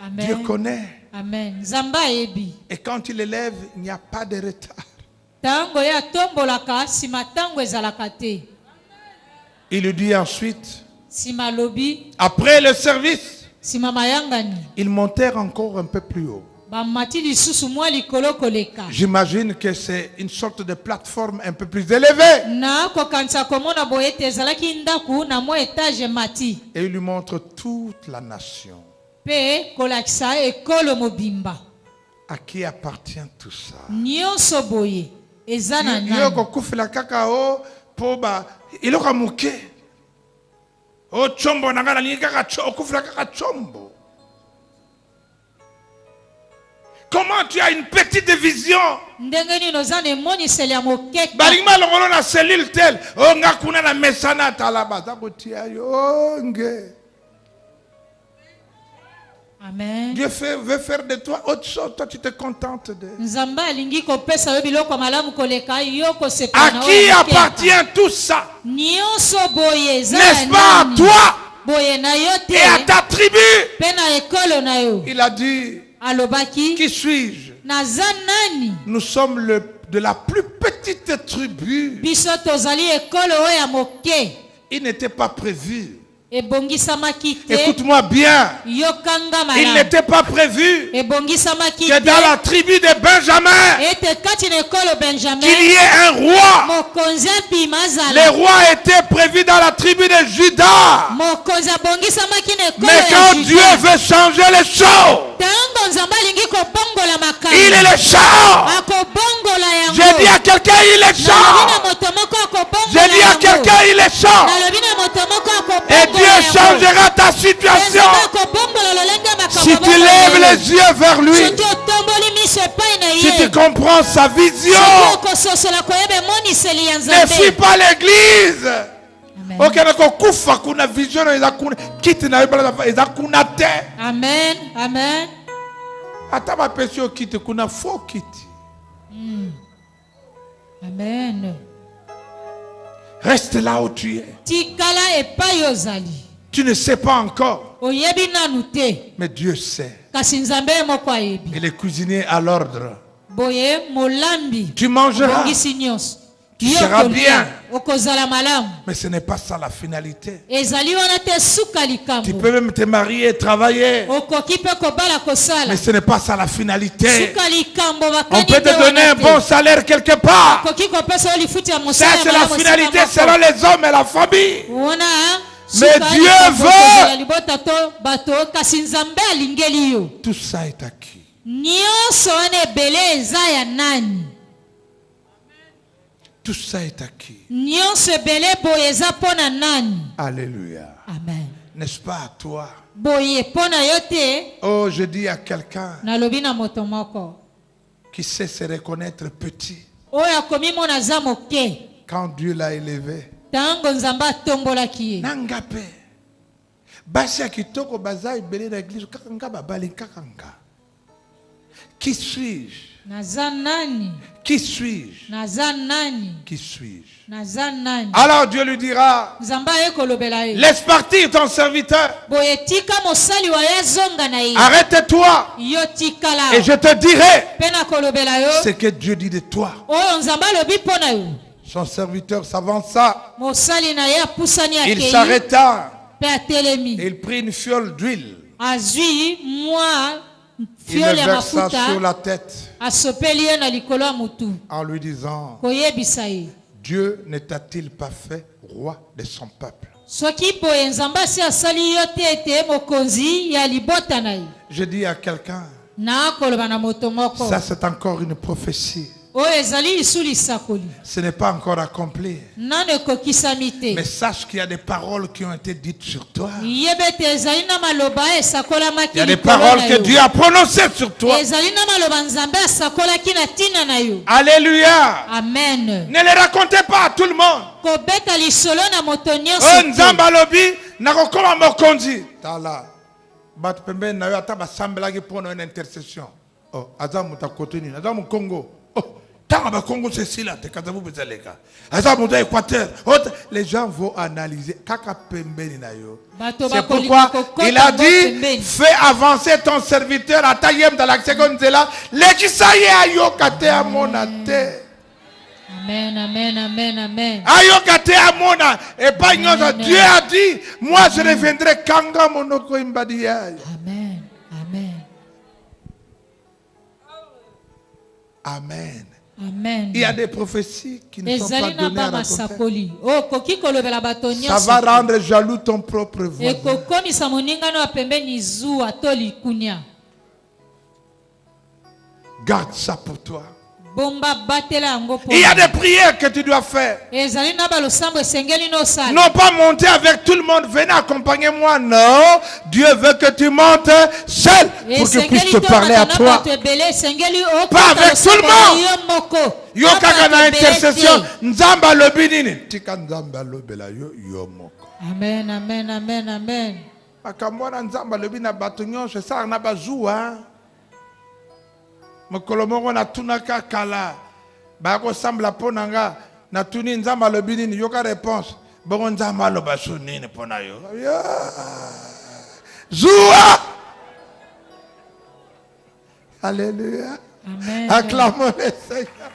Amen. Dieu connaît. Amen. Nzamba ebi. Et quand il élève, il n'y a pas de retard. Tango ya tombolaka sima tango ezalaka te. Il lui dit ensuite, Sima lobi. après le service, Sima mayangani. ils montèrent encore un peu plus haut. Bamati lisusu mwa likolo koleka. J'imagine que c'est une sorte de plateforme un peu plus élevée. Na kokanisa komona boye te ezalaki ndaku na mwa etage mati. Et il lui montre toute la nation. Pe kolakisa ekolo mobimba. À qui appartient tout ça? Nyonso boye eza na Yo nani. kokufila kakao poba iloka muke. O chombo nangana ni kaka okufila kaka chombo. Comment tu as une petite vision? Ndenge nini oza na emoniseli ya mokeka. Balingma longolo na cellule tel. O nga kuna na mesana talaba za kotia yo nge. Amen. Dieu veut faire de toi autre chose. Toi tu te contentes de. Nzambe alingi kopesa yo biloko malamu koleka yo À kosepela na qui appartient tout ça? nyonso boye eza N'est-ce na pas à nani? toi Boye na yo te et à ta tribu? pe na ekolo na yo. Il a dit, Alobaki qui suis-je? naza nani? Nous sommes de la plus petite tribu. Biso tozali ekolo oyo ya moke. Il n'était pas prévu. Ebongisamaki te. Écoute-moi bien. Yokanga Il malamu. n'était pas prévu Ebongisamaki que dans te. la tribu de Benjamin, Ete kati na ekolo Benjamin. qu'il y ait un roi. Mokonzi apima Les azala. rois étaient prévus dans la tribu de Juda. Mokonzi abongisamaki na ekolo Mais ya quand Juda. Dieu veut changer les choses, Tango nzambe alingi kobongola makambo. il est le change. Akobongola yango. J'ai dit à quelqu'un, il est Nalobi na change. moto moko akobongola J'ai dit à yango. quelqu'un, il est change. Nalobi na moto moko akobongola Et Dieu yango. changera ta situation. Nzambe akobongola lolenge ya makambo Si tu moko lèves lelo. les yeux vers lui, Soki otomboli miso epai na si tu ye. comprends sa vision, Soki okososola koyeba emoniseli ya ne nzambe. fuis pas l'église. Amen. okende kokufa kuna vision eza kuna kiti na yo eza kuna te. Amen. Amen. Ata bapesi yo kiti kuna faux kiti. Amen. Reste là où tu es. Tikala epai ozali. Tu ne sais pas encore, Oyebi nanu te. mais Dieu sait. Kasi nzambe moko ayebi. Et les cuisiniers à l'ordre. Boye molambi. Tu mangeras, Bongisi nyonso. tu seras bien. Okozala malamu. Mais ce n'est pas ça la finalité. Ezali wana te suka Tu likambo. peux même te marier et travailler. Okoki pe kobala kosala. Mais ce n'est pas ça la finalité. Suka likambo On bakani peut te te donner wana un te. bon salaire quelque part. Okoki kopesa yo lifuti ya Ça, mosala c'est la malamu finalité esika selon moko. les hommes et la famille. Wana Mais suka Dieu likambo veut. kozala libota to bato kasi nzambe alingeli yo. Tout ça est acquis. Nyonso wana ebele eza ya nani? Tout ça est acquis. Nyonso ebele boye eza mpona nani? Alléluia. Amen. N'est-ce pas à toi? Boye mpona yo te. Oh, je dis à quelqu'un Nalobi na moto moko qui sait se reconnaître petit. oyo akomi mona aza moke Quand Dieu l'a élevé. ntango nzambe atombolaki ye. Nangape. Basi ya kitoko baza ebele na église kaka nga babali kaka nga. Qui suis-je? Naza nani? Qui suis-je? Naza nani? Qui suis-je? Naza nani? Alors Dieu lui dira, Nzambe aye kolobela ye. laisse partir ton serviteur. Boye tika mosali wa ye azonga na ye. Arrête-toi Yo tikala. et je te dirai Mpe na kolobela yo. ce que Dieu dit de toi. Oyo nzambe alobi mpona yo. Son serviteur s'avança. Mosali na ye apusani Il akei. s'arrêta Mpe atelemi. et il prit une fiole d'huile. azwi mwa Il fiole le ya versa sur mafuta la tête asopeli ye na likolo ya mutu en lui disant, koyebisa ye Dieu ne t'a-t-il pas fait roi de son peuple? soki boye nzambe asi asali yo te ete mokonzi ya libota na ye. Je dis à quelqu'un, nakoloba na moto moko ça c'est encore une prophétie. oyo ezali lisu lisakoli Ce n'est pas encore accompli. nano ekokisami te Mais sache qu'il y a des paroles qui ont été dites sur toi. yeba ete ezali na maloba esakolamaki Il y a des likolo paroles na que yo. Dieu a prononcées sur toi. ezali na maloba nzambe asakolaki na ntina na yo. Alléluia. Amen. Ne les racontez pas à tout le monde. kobeta lisolo na moto Oh, nyonso Nzambe te. alobi nakokoma mokonzi. Tala. Bat pembeni na yo ata basambelaki mpona une intercession. Oh, aza moto akotuni, aza mu Congo. Oh, tanga ba Congo c'est là, te kazabu bezaleka. Aza moto Équateur. Les gens vont analyser kaka pembeni na yo. Bato C'est bakoli pourquoi kokota il a ngo dit pembeni. fais avancer ton serviteur atayem dans la seconde là. Lekisa ye ayoka te amona te. Amen, amen, amen, amen. Ayoka te amona et pas nyonso. Amen. Dieu a dit moi je reviendrai kanga monoko imbadi yayo. Amen, amen, Amen. amen. Il y a des prophéties qui ne sont pas ezali na données à raconter. bamasakoli okoki kolobela bato Ça nyonso va rendre jaloux ton propre voisin. ekokomisa moningano ya pembeni zuwa to likunya. Garde ça pour toi. bomba batela yango Il y a mpo des prières que tu dois faire. ezali na balosambo esengeli nosala Non pas monter avec tout le monde. Venez accompagner moi. Non. Dieu veut que tu montes seul pour qu'il puisse te parler à toi. Pas avec tout le monde. Yo kaka na intercession. Nzamba lobi nini. Tika nzamba lobela yo yo moko. Amen, amen, amen, amen. Makambo na nzamba lobi na bato nyonso esala na bazwa. Mokolo moko natunaka kala bakosambla mpo na nga natuni nzambe alobi nini yoka réponse bongo nzambe aloba so nini mpo na yo zuwa. Alléluia. Amen. Acclamons le Seigneur.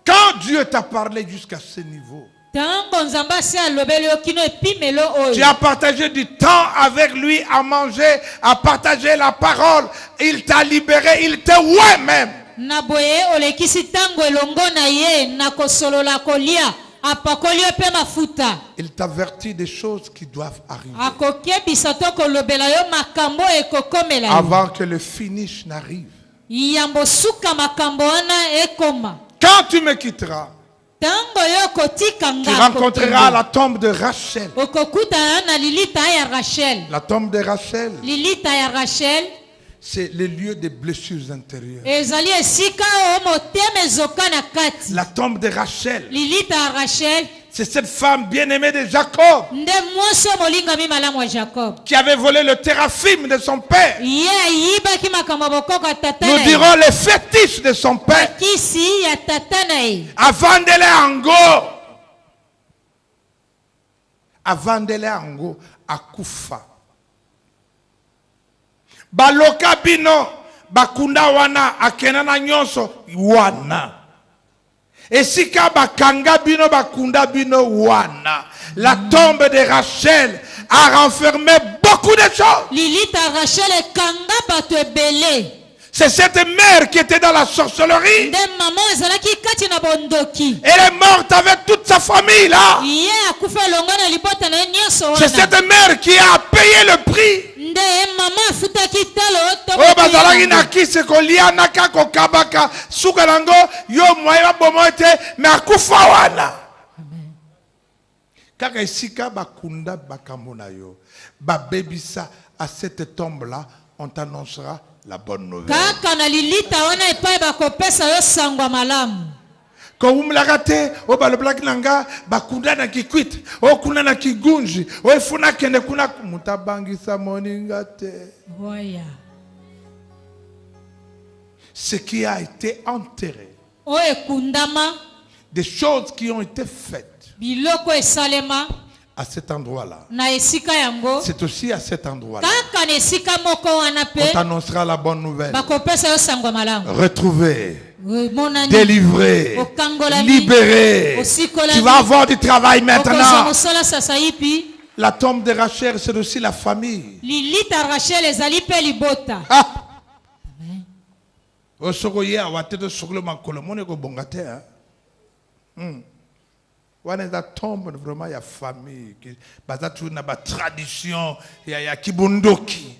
Quand Dieu t'a parlé jusqu'à ce niveau, Tango nzambe asi alobeli yo kino epimelo tu oyo as partagé du temps avec lui, à manger, à partager la parole. Il t'a libéré, il te ouais même. na boye olekisi tango elongo na ye na kosolola kolia apakoli yo mpe mafuta Il t'avertit des choses qui doivent arriver akokebisa to kolobela yo makambo ekokomela yo avant que le finish n'arrive. yambo suka makambo wana ekoma Quand tu me quitteras, tango yo kotika tu nga rencontreras la tombe de Rachel. okokutana na lilita ya Rachel. La tombe de Rachel, Lilita ya Rachel c'est le lieu des blessures intérieures. ezali esika o motema ezoka na kati. La tombe de Rachel, Lilita ya Rachel c'est cette femme bien-aimée de Jacob nde mwasi oyo molingami malamu ya Jacob qui avait volé le téraphim de son père. ye ayibaki makambo ya bokoko ya tata Nous na ye dirons les fétiches de son père. kisi ya tata na ye Avandele ango. Avandele ango akufa. Baloka bino bakunda wana akena na nyonso wana. Esika bakanga bino bakunda bino wana. La tombe de Rachel a renfermé beaucoup de choses. Lilita ya Rachel ekanga bato ebele C'est cette mère qui était dans la sorcellerie. nde mama ezalaki kati na bondoki Elle est morte avec toute sa famille là. ye akufa elongo na libota na ye nyonso C'est wana cette mère qui a payé le prix. nde ye mama afutaki talo Oh bazalaki na kisi kolia naka kokabaka suka nango yo moye babomo ete mais akufa wana. Kaka esika bakunda bakambo na yo babebisa à cette tombe là on t'annoncera la bonne nouvelle. kaka na lilita wana epai bakopesa yo sangwa malamu Ko umlaka te o balobelaki na nga bakunda na kikwit o kuna na kigunji o efuna kende kuna mutabangisa moninga te. oya Ce qui a été enterré, oyo ekundama des choses qui ont été faites biloko esalema à cet endroit-là. na esika yango C'est aussi à cet endroit-là kaka na esika moko wana on mpe t'annoncera la bonne nouvelle. bakopesa yo sangwa malamu Retrouvez délivré, libéré. Tu vas avoir du travail maintenant. La tombe de Rachel, c'est aussi la famille. Ah. La tombe, vraiment, il y a famille. Il y a tradition, il y a kibundoki.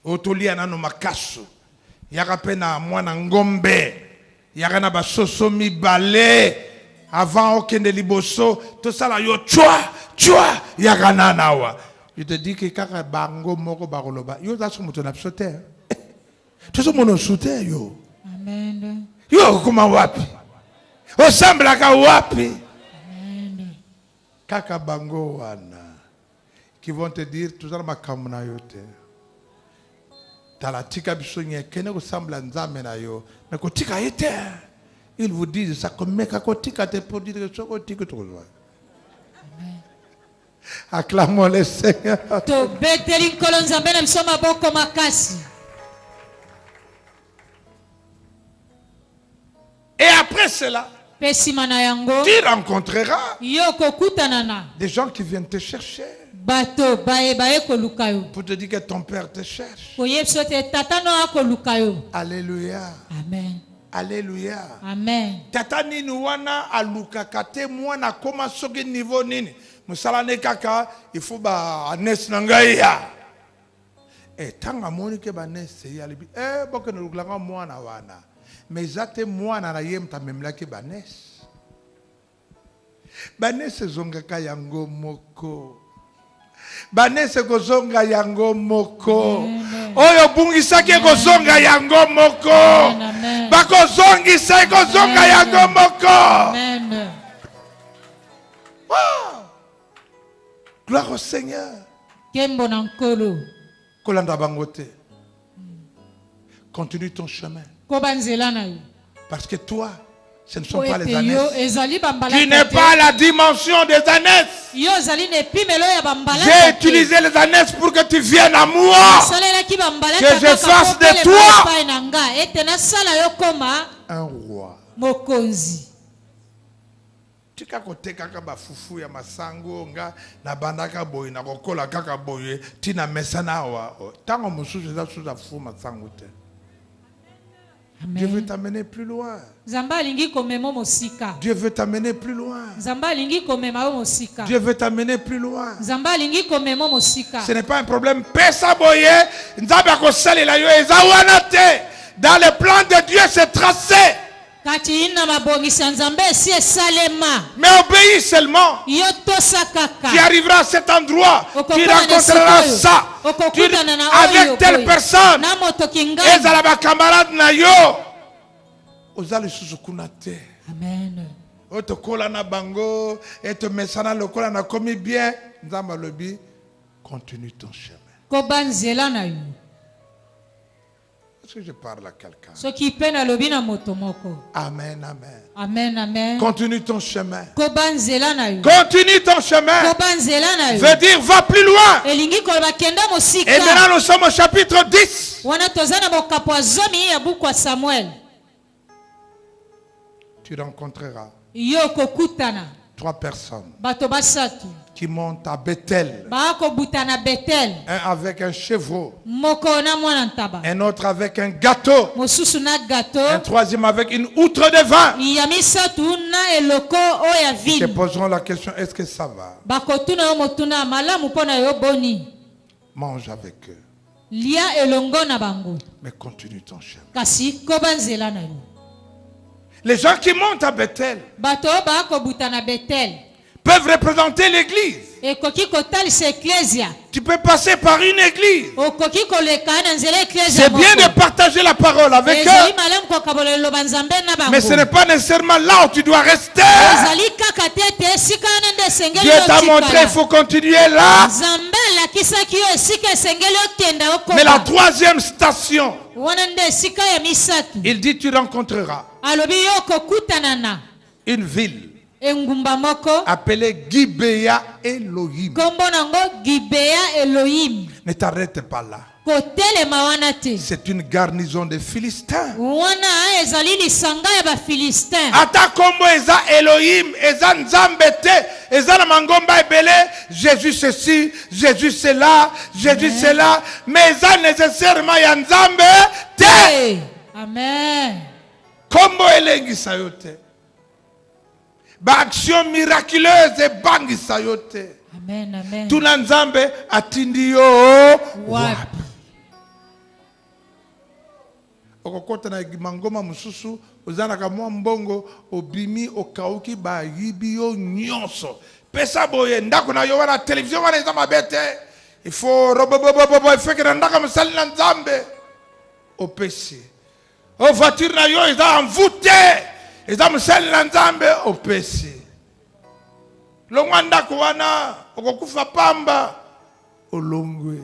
Otolia na no makasu. Il y a rapena mwana ngombe. Il y a na basoso mi balé. Avant aucun de liboso. Tout ça là, yo tchwa. Il y a gananawa. Je te dis que kaka bango moko baroloba. Yo za somoto na psote. Tout ça mono soute yo. Amen. Yo kuma wapi? Osambla ka wapi? Amen. Kaka bango wana. Qui vont te dire tout ça makamuna yote. Talatika bisonye kene ressemble à nzambe na yo. Mais kotika ete. Ils vous disent ça comme mec à kotika te pour dire que kotika to. Acclamons le Seigneur. To beteli nkolo nzambe na biso maboko makasi. Et après cela, tu rencontreras des gens qui viennent te chercher pour te dire que ton père te cherche. Alléluia. Amen. Alléluia. Amen. Tata nini wana aluka kate mwana koma soki niveau nini. Musala ne kaka il faut ba anes nangaya. Tanga moni ke ba nes ya libi. Boke no lukanga mwana wana. Mais zate mwana na yem ta memlaki banes. Banes zongaka yango moko. Banes kozonga yango moko. Oyo bungisaki kozonga yango moko. Bakozongisa kozonga yango moko. Amen. Wow. Gloire au Seigneur. Kembo na nkolo. Kolanda bangote. Continue ton chemin. Parce que toi, ce ne sont pas les ânes. Tu n'es pas la dimension des ânes. J'ai utilisé les ânes pour que tu viennes à moi. Que je fasse de toi un roi. Tu as côté kaka ba fufu ya masango nga na bandaka boy na kokola kaka boy tina mesana wa tango mususu za suza fufu masango te. Dieu veut t'amener plus loin. Dieu veut t'amener plus loin. Dieu veut t'amener plus loin. Ce n'est pas un problème. Dans le plan de Dieu, c'est tracé. Mais obéis seulement. Tu arriveras à cet endroit. Tu rencontreras ça. Avec telle personne. Et à la camarade na yo. Ozali suzukunate. Amen. Otokola na bango. Et te mesana lokola na komi bien. Nzamba lobi. Continue ton chemin. Est-ce que je parle à quelqu'un? Amen, amen. Amen, amen. Continue ton chemin. Continue ton chemin. Veut dire va plus loin. Et maintenant nous sommes au chapitre 10. Tu rencontreras 3 personnes qui montent à Bethel. Un avec un chevreau. Un autre avec un gâteau. Un troisième avec une outre de vin. Ils te poseront la question, est-ce que ça va? Mange avec eux. Mais continue ton chemin. Les gens qui montent à Bethel peuvent représenter l'église. Tu peux passer par une église. C'est bien de partager la parole avec eux. Mais ce n'est pas nécessairement là où tu dois rester. Dieu t'a montré, il faut continuer là. Mais la 3e station, il dit tu rencontreras une ville appelée Gibea Elohim. Ne t'arrête pas là. kotelema wana te. C'est une garnison de Philistins. Wana ezali lisanga ya ba Philistin. Ata kombo eza Elohim, eza Nzambe te, eza na mangomba ebele, Jésus ceci, Jésus cela, Jésus cela, mais eza nécessairement ya Nzambe te. Amen. Kombo elengisa yo te. Ba action miraculeuse ebangisa yo te. Amen, amen. Tuna Nzambe atindi yo wapi. Okokota na mangoma mususu ozanaka mwa mbongo obimi okauki ba yibi yo nyonso. Pesa boye ndako na yo wana television wana eza mabete. Il faut robobobobo ifeke na ndaka musali na Nzambe. Opesi. O voiture na yo eza envoûté. Eza musali na Nzambe opesi. Longwa ndako wana okokufa pamba olongwe.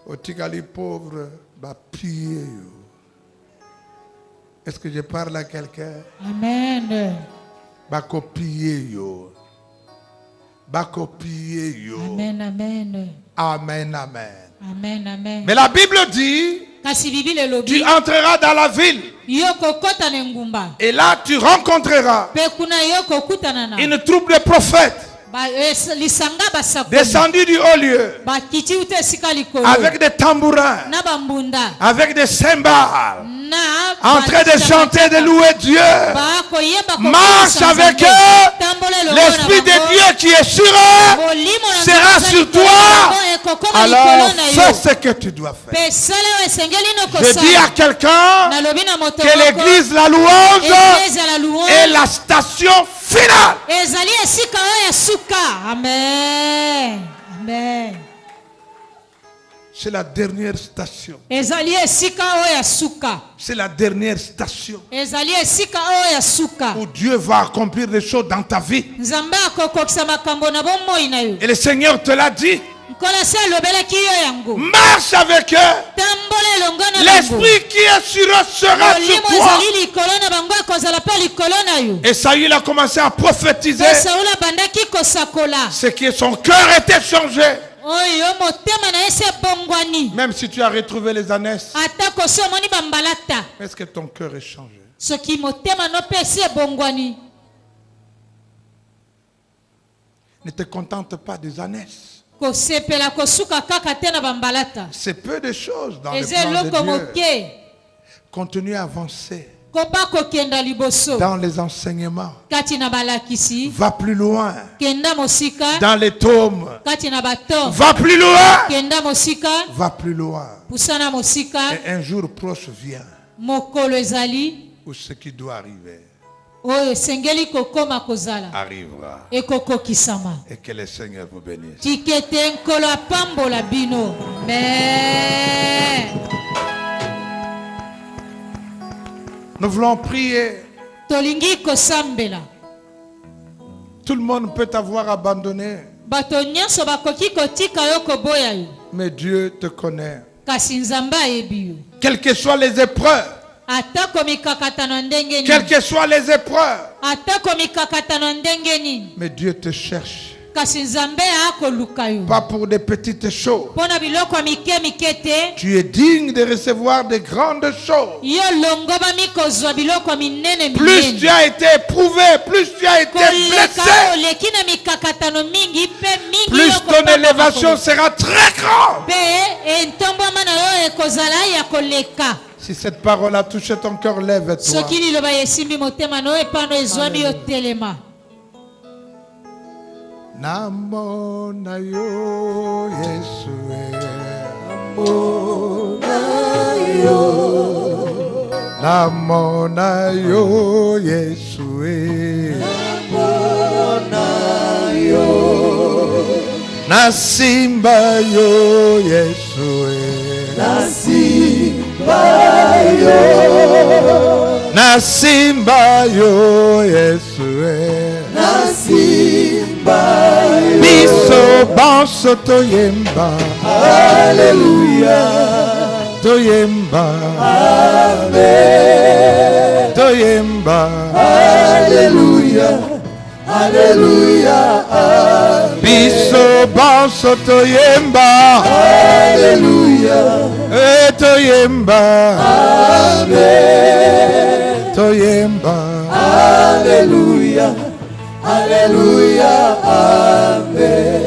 Otikali pauvre ba piller yo. Est-ce que je parle à quelqu'un? Amen. Bakopiye yo. Bakopiye yo. Amen, amen. Amen, amen. Amen, amen. Mais la Bible dit, tu entreras dans la ville. Et là, tu rencontreras une troupe de prophètes descendus du haut lieu, avec des tambourins, avec des cymbales, en train de chanter, de louer Dieu. Marche avec eux. L'Esprit de Dieu qui est sur eux sera sur toi. Alors fais ce que tu dois faire. Je dis à quelqu'un que l'église, la louange est la station finale. Amen. Amen. C'est la dernière station. C'est la dernière station où Dieu va accomplir des choses dans ta vie. Et le Seigneur te l'a dit. Marche avec eux. L'Esprit qui est sur eux sera sur toi. Et Saül a commencé à prophétiser. Ce qui est son cœur était changé. Même si tu as retrouvé les ânesses, est-ce que ton cœur est changé? Ne te contente pas des ânesses. C'est peu de choses dans le plan de Dieu. Continue à avancer dans les enseignements. Va plus loin dans les tomes. Va plus loin. Va plus loin. Et un jour proche vient où ce qui doit arriver arrivera. Et que le Seigneur vous bénisse. Nous voulons prier. Tout le monde peut t'avoir abandonné. Mais Dieu te connaît. Quelles que soient les épreuves. Quelles que soient les épreuves. Mais Dieu te cherche. Pas pour des petites choses. Tu es digne de recevoir de grandes choses. Plus tu as été éprouvé, plus tu as été blessé, plus ton élévation sera très grande. Si cette parole a touché ton cœur, lève-toi. Namona yo Yesue, namona yo Yesue, nasimba yo Yesue, nasimba yo Yesue, biso banso toyemba, Alléluia, toyemba, Amen, toyemba, Alléluia, Alléluia, Amen. Biso banso toyemba. Alléluia. Et toyemba. Amen. Toyemba. Alléluia. Alléluia. Amen.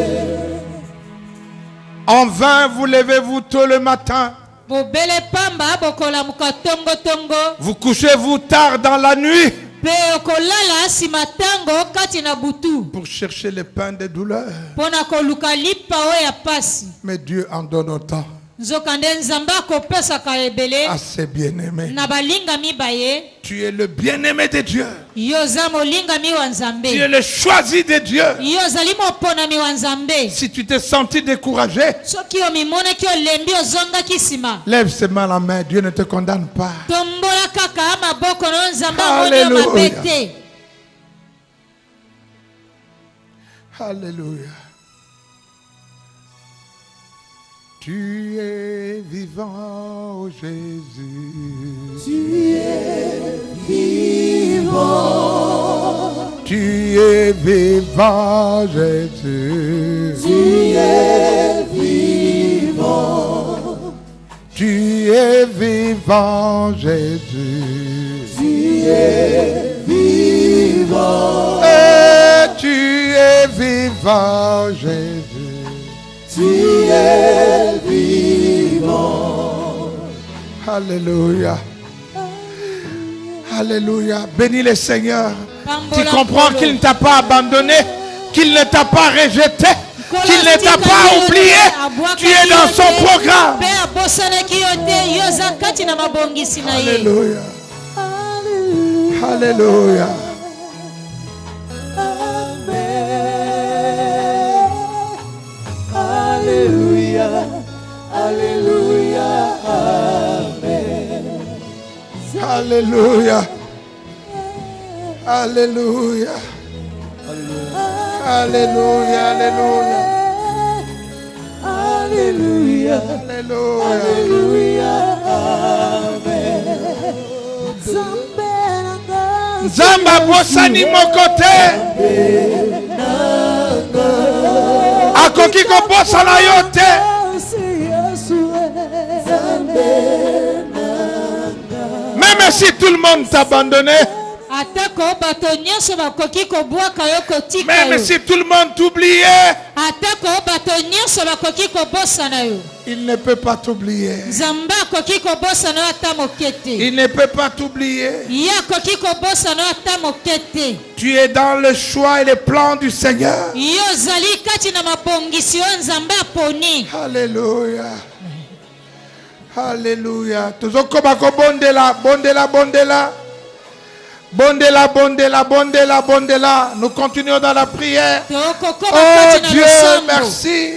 En vain vous levez-vous tôt le matin. Bobele pamba bokola muka tongo tongo. Vous couchez-vous tard dans la nuit. Pe okolala simatango kati na butu. Pour chercher le pain des douleurs. Pona koluka lipa o ya pasi. Mais Dieu en donne autant Nzokande nzamba kopesa ka ebele. à ses bien-aimés. Na balinga mi baye. Tu es le bien-aimé de Dieu. Yo za molinga mi wa Tu es nzambe. le choisi de Dieu. Yo zali mopona mi wa nzambe. Si tu t'es senti découragé, Soki o mimone ki olembi ozonga kisima. lève seulement la main. Dieu ne te condamne pas. Tombola kaka maboko no nzamba moni Alléluia. yo mabete. Alléluia. Tu es vivant, oh Jésus. Tu es vivant. Tu es vivant, Jésus. Tu es vivant. Tu es vivant, Jésus. Tu es vivant. Et tu es vivant, Jésus. Tu es vivant. Alléluia. Alléluia. Bénis le Seigneur. Tu Pambola comprends kolo. qu'il ne t'a pas abandonné, qu'il ne t'a pas rejeté, qu'il ne t'a pas oublié. Tu es dans son programme. Pe abosanaki yo te yo za kati na mabongisi na ye. Alléluia. Alléluia. Alléluia. Alléluia. Amen. Alléluia. Alléluia. Alléluia. Alléluia. Alléluia. Alléluia. Alléluia. Amen. Nzamba bosani mokote. Akoki kobosa na yo te. Même si tout le monde t'a abandonné, Atako bato nyonso bakoki kobwaka yo kotika même yo. si tout le monde t'oubliait, Atako bato nyonso bakoki kobosana yo. il ne peut pas t'oublier. Nzambe akoki kobosana yo ata moke te. Il ne peut pas t'oublier. Ye akoki kobosana yo ata moke te. Tu es dans le choix et le plan du Seigneur. Yo ozali kati na mabongisi oyo Nzambe aponi. Alléluia. Alléluia. Tozokoba ko bondela, bondela, bondela. Bondela, bondela, bondela, bondela. Nous continuons dans la prière. Tokokoba Oh kati na Dieu, losambo. merci.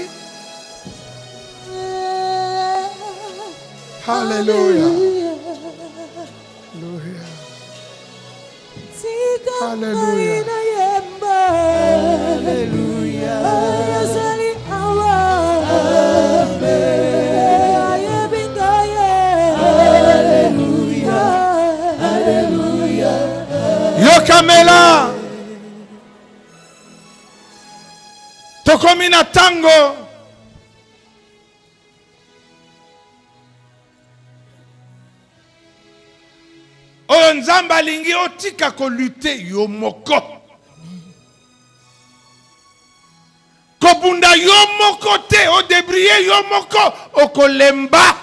Alléluia. Alléluia. Alléluia. Alléluia. Yokamela. Tokomina tango. Oyo Nzambe alingi otika kolute yo moko. Kobunda yo moko te, odebriye yo moko, okolemba.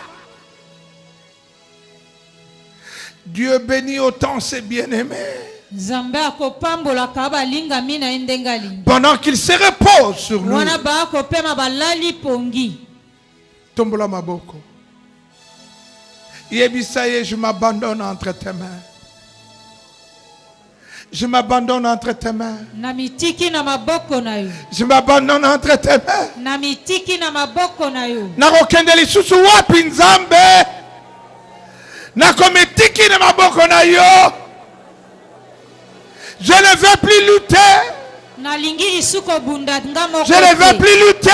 Dieu bénit autant ses bien-aimés. Nzambe akopambolaka balingami na ye ndenge alingi. Pendant qu'il se repose sur nous. Wana bakopema balali pongi. Tombola maboko. Yebisaye, je m'abandonne entre tes mains. Je m'abandonne entre tes mains. Na mitiki na maboko na yo. Je m'abandonne entre tes mains. Na mitiki na maboko na yo. Nakokende lisusu wapi Nzambe? Nakomitiki na maboko na yo. Je ne veux plus lutter. Nalingi lisuko bunda nga moko. Je ne veux plus lutter.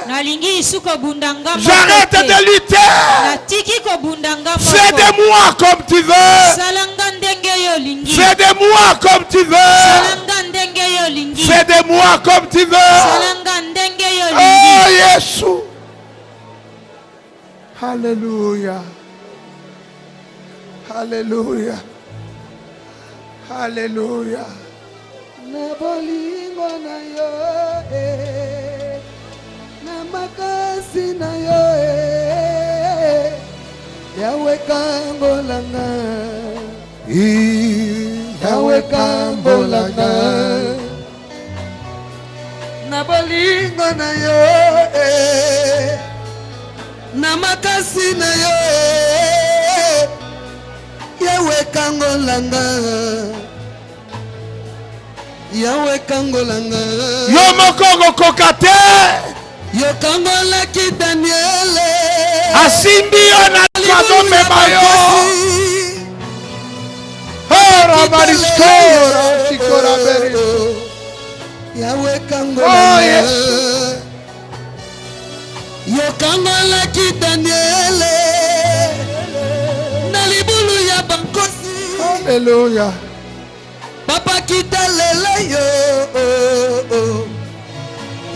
Nalingi lisuko bunda nga moko. J'arrête de lutter. Natiki ko bunda nga moko. Fais de moi comme tu veux. Salanga ndenge yo lingi. Fais de moi comme tu veux. Salanga ndenge yo lingi. Fais de moi comme tu veux. Salanga ndenge Yesu. Alléluia. Alléluia. Alléluia. Na bolingo na yo na makasi na yo Yawe kambolanga Yawe kambolanga na bolingo na yo na makasi na yo Yawe kambolanga Yawe kangolanga Yo mokongo kokate Yo kangola ki Daniele asimbi ona kazo memayo Ora mariskora sikora beri Yawe kangolanga Oh yes Yo kangola ki Daniele na libulu ya bankosi Hallelujah Papa kita lela yo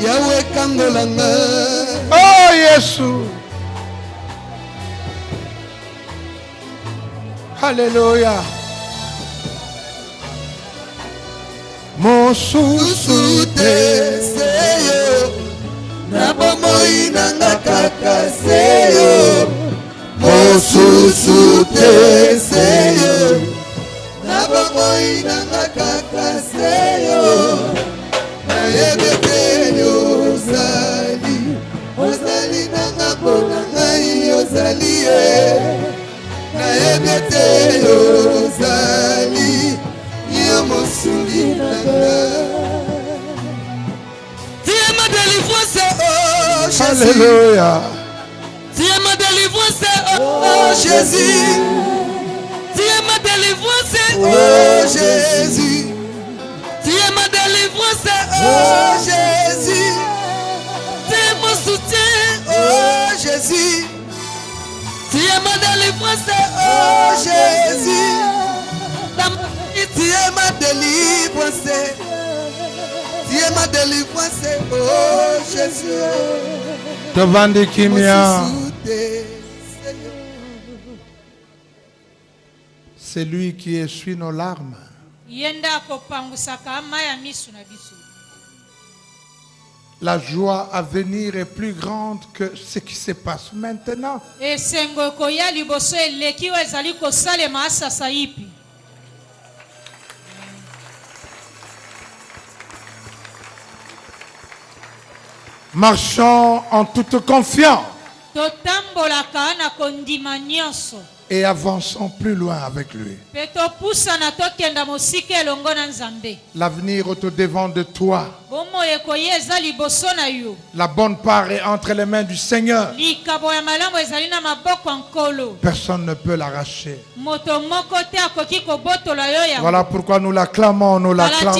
Yawe kangolanga Oh Yesu Hallelujah Mosusu te seyo na bomoi nanga kaka seyo Mosusu te seyo na bomoi nanga kaka seyo na yebete ozali ozali nanga bona ngai ozali na yebete ozali yo mosuli nanga Tiens ma délivrance oh Jésus Alléluia Tiens ma délivrance oh Jésus Tiens ma délivrance oh Jésus Tiens ma délivrance oh Jésus Tiens mon soutien oh Jésus Tiens ma délivrance oh Jésus Tiens ma délivrance Tiens ma délivrance oh Jésus Devant des kimia C'est lui qui essuie nos larmes. Yenda kopangusaka maya misu na biso. La joie à venir est plus grande que ce qui se passe maintenant. Esengo koya liboso eleki oyo ezali kosalema asasa ipi. Marchons en toute confiance Totambolaka na kondima nyonso. et avançons plus loin avec lui. Pe topusana tokenda mosika elongo na Nzambe. L'avenir est au devant de toi. Bomoi ekoya eza liboso na yo. La bonne part est entre les mains du Seigneur. Likabo ya malamu ezali na maboko ya nkolo. Personne ne peut l'arracher. Moto moko te akoki kobotola yo yango. Voilà pourquoi nous l'acclamons, nous l'acclamons.